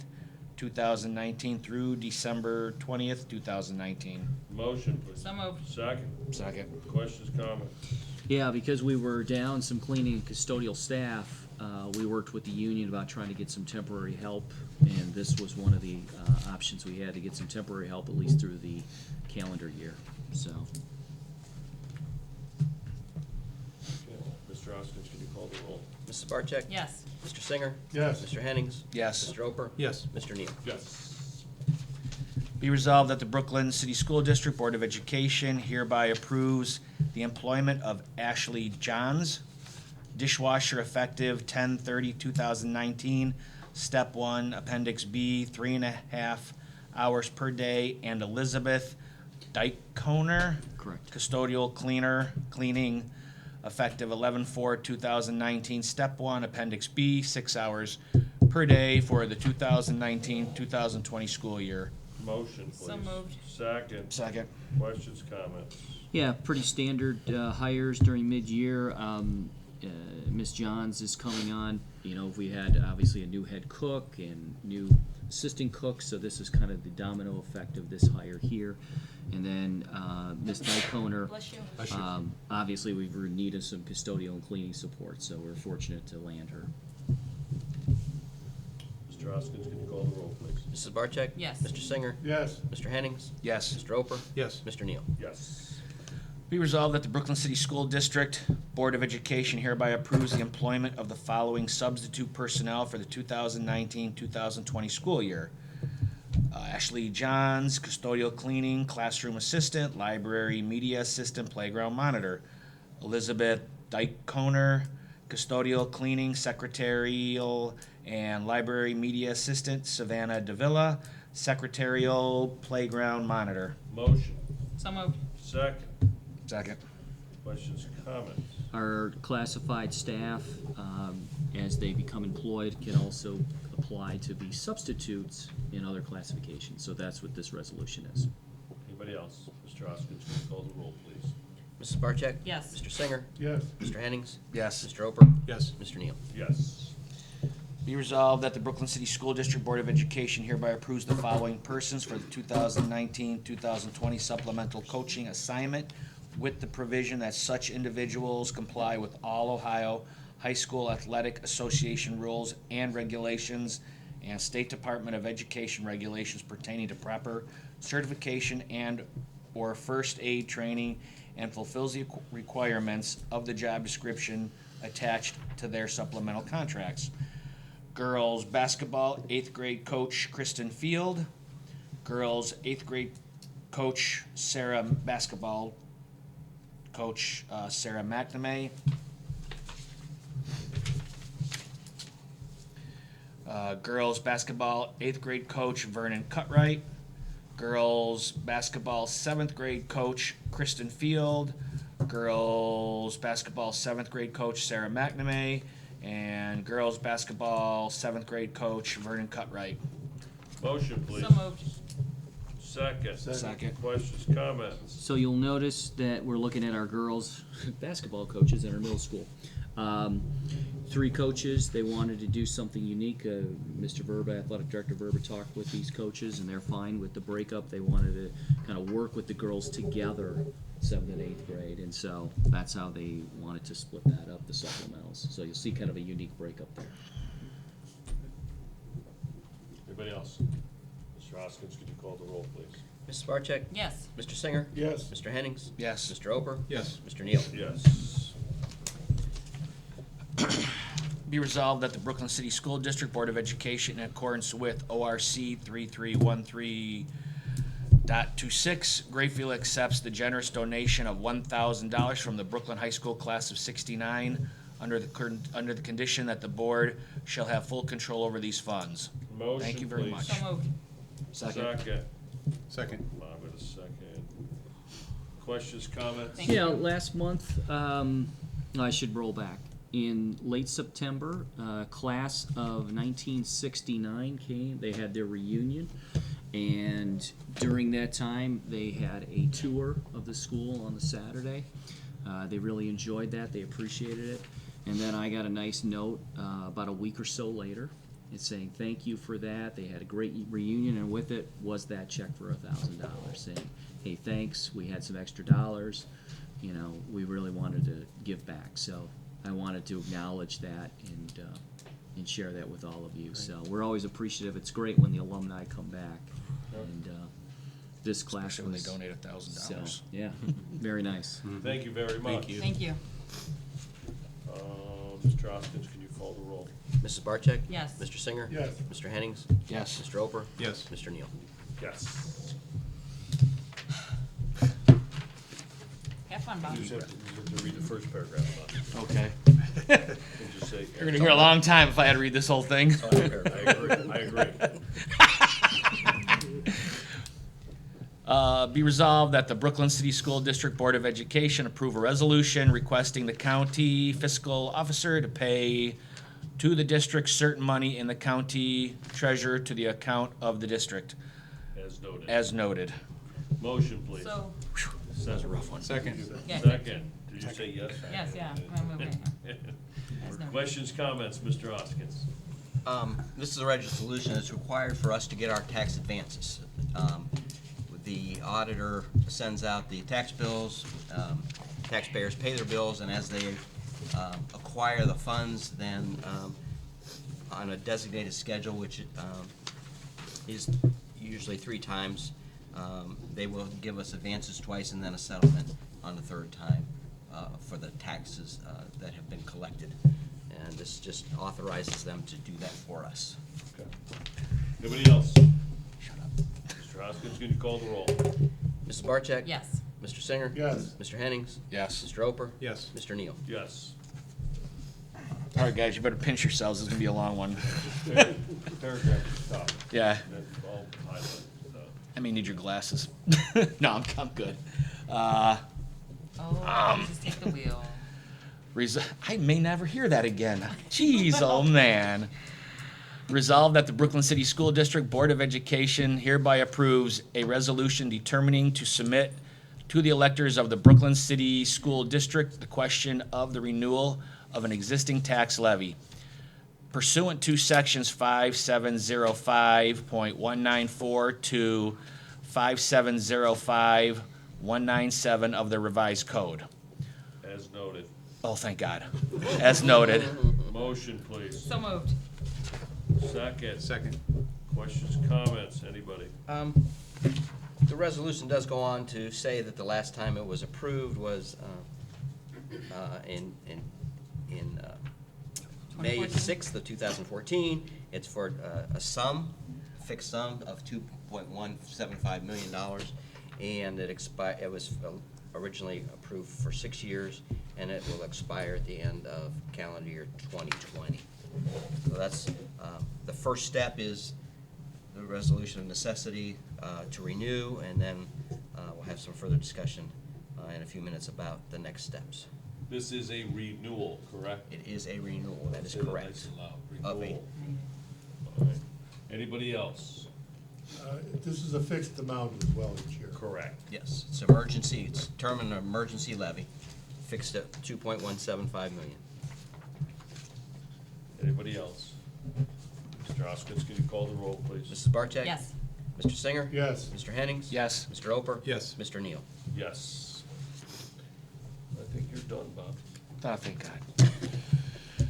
2019 through December 20th, 2019. Motion, please. So moved. Second. Second. Questions, comments? Yeah, because we were down some cleaning and custodial staff, we worked with the union about trying to get some temporary help, and this was one of the options we had to get some temporary help, at least through the calendar year, so. Okay. Mr. Oskins, can you call the roll? Mrs. Barcheck? Yes. Mr. Singer? Yes. Mr. Hennings? Yes. Mr. Oper? Yes. Mr. Neal? Yes. Be resolved that the Brooklyn City School District Board of Education hereby approves the employment of Ashley Johns, dishwasher, effective 10/30/2019, Step 1, Appendix B, 3.5 hours per day, and Elizabeth Dykoner, Correct. custodial cleaner, cleaning, effective 11/4/2019, Step 1, Appendix B, 6 hours per day for the 2019-2020 school year. Motion, please. So moved. Second. Second. Questions, comments? Yeah, pretty standard hires during mid-year. Ms. Johns is coming on. You know, we had obviously a new head cook and new assistant cook, so this is kind of the domino effect of this hire here. And then Ms. Dykoner, Bless you. Bless you. obviously we've needed some custodial and cleaning support, so we're fortunate to land her. Mr. Oskins, can you call the roll, please? Mrs. Barcheck? Yes. Mr. Singer? Yes. Mr. Hennings? Yes. Mr. Oper? Yes. Mr. Neal? Yes. Be resolved that the Brooklyn City School District Board of Education hereby approves the employment of the following substitute personnel for the 2019-2020 school year. Ashley Johns, custodial cleaning, classroom assistant, library media assistant, playground monitor. Elizabeth Dykoner, custodial cleaning, secretarial, and library media assistant. Savannah Davila, secretarial, playground monitor. Motion. So moved. Second. Second. Questions, comments? Our classified staff, as they become employed, can also apply to be substitutes in other classifications. So that's what this resolution is. Anybody else? Mr. Oskins, can you call the roll, please? Mrs. Barcheck? Yes. Mr. Singer? Yes. Mr. Hennings? Yes. Mr. Oper? Yes. Mr. Neal? Yes. Be resolved that the Brooklyn City School District Board of Education hereby approves the following persons for the 2019-2020 supplemental coaching assignment, with the provision that such individuals comply with all Ohio High School Athletic Association rules and regulations and State Department of Education regulations pertaining to proper certification and/or first aid training, and fulfills the requirements of the job description attached to their supplemental contracts. Girls basketball, 8th grade coach Kristen Field. Girls 8th grade coach Sarah basketball coach Sarah McNamee. Girls basketball 8th grade coach Vernon Cutright. Girls basketball 7th grade coach Kristen Field. Girls basketball 7th grade coach Sarah McNamee. And girls basketball 7th grade coach Vernon Cutright. Motion, please. So moved. Second. Second. Questions, comments? So you'll notice that we're looking at our girls' basketball coaches in our middle school. 3 coaches, they wanted to do something unique. Mr. Verba, Athletic Director Verba, talked with these coaches, and they're fine with the breakup. They wanted to kind of work with the girls together, 7th and 8th grade, and so that's how they wanted to split that up, the supplementals. So you'll see kind of a unique breakup there. Anybody else? Mr. Hoskins, could you call the roll, please? Mrs. Barcheck? Yes. Mr. Singer? Yes. Mr. Hennings? Yes. Mr. Oper? Yes. Mr. Neal? Yes. Be resolved that the Brooklyn City School District Board of Education, in accordance with ORC 3313.26, gratefully accepts the generous donation of $1,000 from the Brooklyn High School class of '69 under the condition that the board shall have full control over these funds. Motion, Thank you very please. much. So moved. Second. Second. Bob with a second. Questions, comments? Thank Yeah, last month, I should roll back. In late September, class of 1969 came. They had their reunion, and during that time, they had a tour of the school on the Saturday. They really enjoyed that. They appreciated it. And then I got a nice note about a week or so later. It's saying thank you for that. They had a great reunion, and with it was that check for $1,000, saying, hey, thanks. We had some extra dollars. You know, we really wanted to give back. So I wanted to acknowledge that and share that with all of you. So we're always appreciative. It's great when the alumni come back. And this class Especially when was, they donate $1,000. so, yeah, very nice. Thank you very much. Thank you. Thank you. Mr. Hoskins, can you call the roll? Mrs. Barcheck? Yes. Mr. Singer? Yes. Mr. Hennings? Yes. Mr. Oper? Yes. Mr. Neal? Yes. Have fun, You Bob. just have to read the first paragraph, Bob. Okay. And just say. You're gonna hear a long time if I had to read this whole thing. I agree. Be resolved that the Brooklyn City School District Board of Education approve a resolution requesting the county fiscal officer to pay to the district certain money in the county treasurer to the account of the district, As noted. as noted. Motion, please. So, That's a rough one. Second. yeah. Second. Did you say yes? Yes, yeah. As noted. Questions, comments, Mr. Hoskins? This is a resolution that's required for us to get our tax advances. The auditor sends out the tax bills, taxpayers pay their bills, and as they acquire the funds, then on a designated schedule, which is usually 3 times, they will give us advances twice and then a settlement on the 3rd time for the taxes that have been collected. And this just authorizes them to do that for us. Okay. Anybody else? Shut up. Mr. Hoskins, can you call the roll? Mrs. Barcheck? Yes. Mr. Singer? Yes. Mr. Hennings? Yes. Mr. Oper? Yes. Mr. Neal? Yes. All right, guys, you better pinch yourselves. This is gonna be a long one. Paragraph is top. Yeah. That's all highlighted. I may need your glasses. No, I'm good. Oh, just take the wheel. I may never hear that again. Jeez, oh man. Resolved that the Brooklyn City School District Board of Education hereby approves a resolution determining to submit to the electors of the Brooklyn City School District the question of the renewal of an existing tax levy pursuant to sections 5705.194 to 5705.197 of the revised code. As noted. Oh, thank God. As noted. Motion, please. So moved. Second. Second. Questions, comments, anybody? The resolution does go on to say that the last time it was approved was in May 2014? 6th of 2014. It's for a fixed sum of $2.175 million, and it was originally approved for 6 years, and it will expire at the end of calendar year 2020. So that's, the first step is the resolution of necessity to renew, and then we'll have some further discussion in a few minutes about the next steps. This is a renewal, correct? It is a renewal, that is Say that correct. nice and loud. Of a- Renewal. All right. Anybody else? This is a fixed amount as well each year. Correct. Yes, it's emergency, it's determined an emergency levy, fixed at 2.175 million. Anybody else? Mr. Hoskins, can you call the roll, please? Mrs. Barcheck? Yes. Mr. Singer? Yes. Mr. Hennings? Yes. Mr. Oper? Yes. Mr. Neal? Yes. I think you're done, Bob. Oh, thank God. Do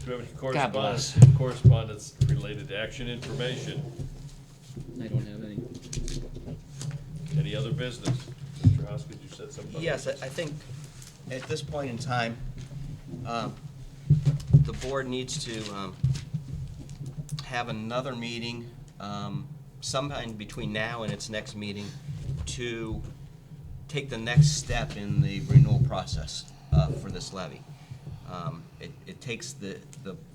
you have any God bless. correspondence related to action information? I don't have any. Any other business? Mr. Hoskins, you said something. Yes, I think at this point in time, the board needs to have another meeting sometime between now and its next meeting to take the next step in the renewal process for this levy. It takes the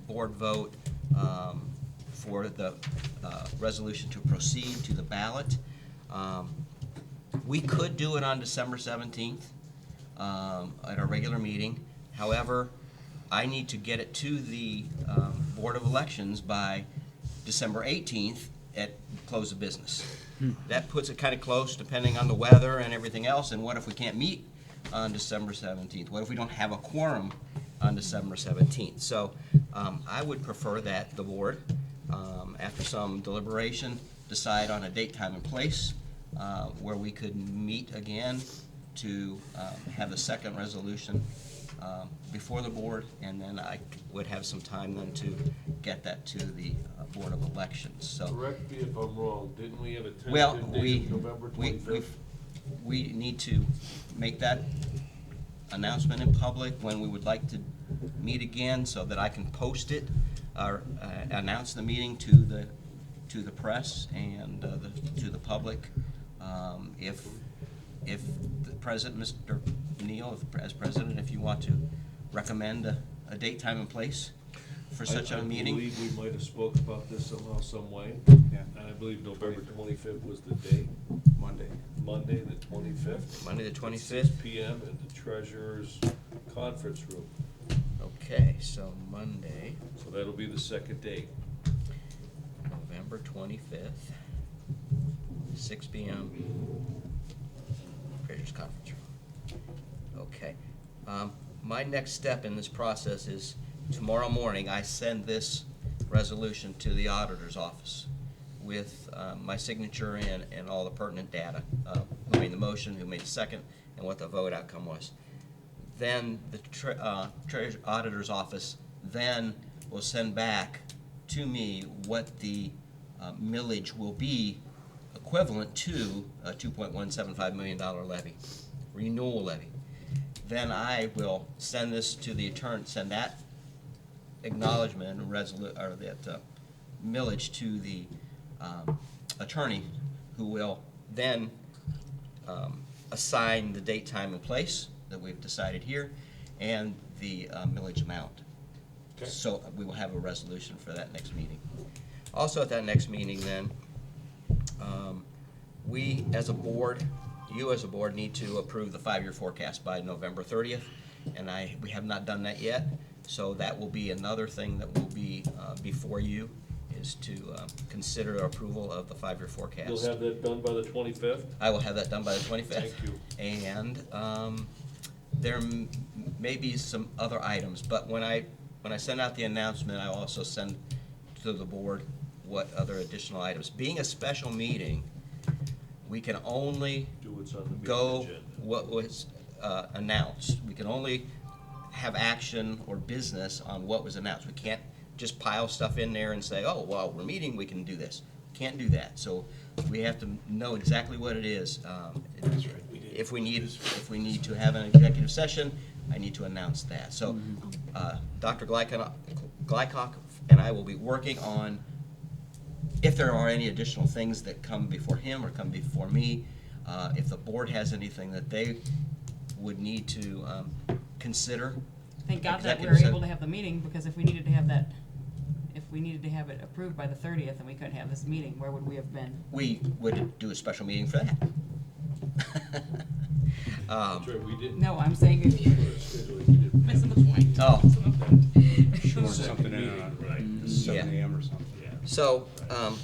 board vote for the resolution to proceed to the ballot. We could do it on December 17th at our regular meeting. However, I need to get it to the Board of Elections by December 18th at close of business. That puts it kind of close, depending on the weather and everything else, and what if we can't meet on December 17th? What if we don't have a quorum on December 17th? So I would prefer that the board, after some deliberation, decide on a date, time, and place where we could meet again to have a second resolution before the board, and then I would have some time then to get that to the Board of Elections. So, Correct me if I'm wrong, didn't we have a well, tentative date of November 25th? we need to make that announcement in public when we would like to meet again, so that I can post it or announce the meeting to the press and to the public. If the president, Mr. Neal, as president, if you want to recommend a date, time, and place for such a meeting. I believe we might have spoke about this somehow, some way. Yeah. And I believe November 25th was the date. Monday. Monday, the 25th. Monday the 25th. 6 p.m. in the treasurer's conference room. Okay, so Monday, So that'll be the second date. November 25th, 6 p.m. Treasurer's Conference Room. Okay. My next step in this process is tomorrow morning I send this resolution to the auditor's office with my signature and all the pertinent data, who made the motion, who made the second, and what the vote outcome was. Then the auditor's office then will send back to me what the millage will be equivalent to a $2.175 million levy, renewal levy. Then I will send this to the attorney, send that acknowledgement and or that millage to the attorney, who will then assign the date, time, and place that we've decided here, and the millage amount. Okay. So we will have a resolution for that next meeting. Also at that next meeting then, we as a board, you as a board, need to approve the 5-year forecast by November 30th, and we have not done that yet. So that will be another thing that will be before you, is to consider approval of the 5-year forecast. You'll have that done by the 25th? I will have that done by the 25th. Thank you. And there may be some other items, but when I send out the announcement, I also send to the board what other additional items. Being a special meeting, we can only Do what's on the meeting go agenda. what was announced. We can only have action or business on what was announced. We can't just pile stuff in there and say, oh, well, we're meeting, we can do this. Can't do that. So we have to know exactly what it is. If we need to have an executive session, I need to announce that. So Dr. Glycock and I will be working on if there are any additional things that come before him or come before me, if the board has anything that they would need to consider. Thank God that we Executive were se- able to have the meeting, because if we needed to have that, if we needed to have it approved by the 30th and we couldn't have this meeting, where would we have been? We would do a special meeting for that. That's right, we didn't. No, I'm saying if you, We didn't. missing the point. Oh. Sure, something in meeting, on right. 7 Yeah. a.m. or something. Yeah, So,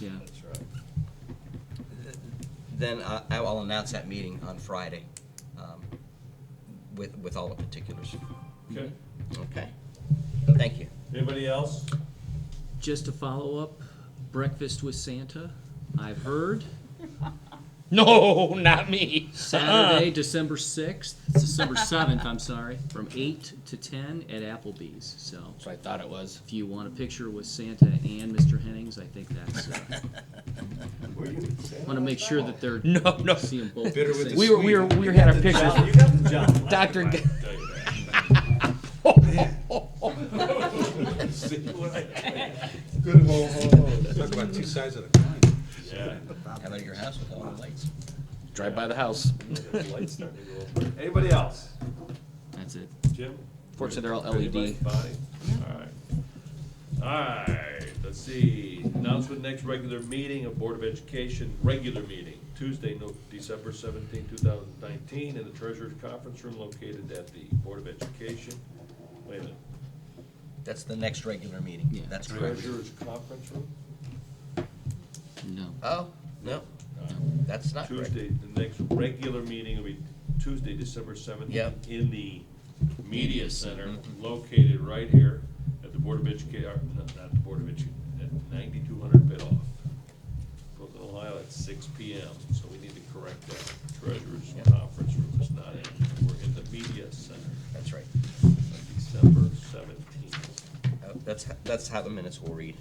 Yeah. that's right. then I will announce that meeting on Friday with all the particulars. Okay. Okay? Thank you. Anybody else? Just to follow up, breakfast with Santa, I've heard. No, not me. Saturday, December 6th, December 7th, I'm sorry, from 8 to 10 at Applebee's. So That's what I thought it was. if you want a picture with Santa and Mr. Hennings, I think that's, want to make sure that they're No. seeing both. Bitter at the with same the We were sweet. had our pictures. You got the job. Dr. I'll G- tell you that. See what I tell you? Good ho, ho, ho. Talk about two sides of the coin. Yeah. How about at your house with all the lights? Drive by the house. The lights starting to go up. Anybody else? That's it. Jim? Fortunately, they're all Anybody? LED. Bonnie? All right. All right, let's see. Announcement, next regular meeting of Board of Education, regular meeting, Tuesday, December 17, 2019, in the Treasurer's Conference Room located at the Board of Education. Wait a minute. That's the next regular meeting. Yeah. That's correct. Treasurer's Conference Room? No. Oh, no, that's not correct. Tuesday, the next regular meeting will be Tuesday, December 17th, Yep. in the Media Center, Mhm. located right here at the Board of Education, not the Board of Education, at 9200 Bidoff. Brooklyn, Ohio, at 6 PM, so we need to correct that. Treasurer's Yep. conference room is not in, we're in the Media Center, That's right. December 17th. That's how the minutes will read.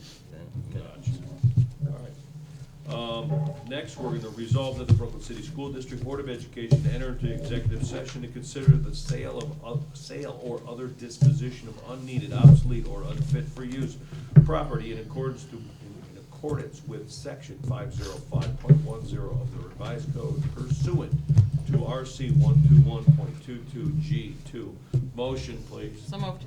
Gotcha. All right. Next, we're gonna resolve that the Brooklyn City School District Board of Education enter into executive session to consider the sale or other disposition of unneeded, obsolete, or unfit for use property in accordance with section 505.10 of the revised code pursuant to RC 121.22G2. Motion, please. So moved.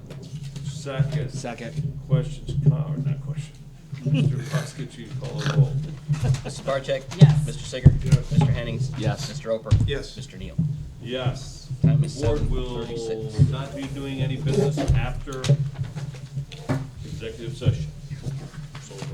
Second. Second. Questions, or not questions. Mr. Buskett, you call a roll. Mrs. Barcheck? Yes. Mr. Singer? Yes. Mr. Hennings? Yes. Mr. Roper? Yes. Mr. Neal? Yes. Time is The board 7:36. will not be doing any business after executive session.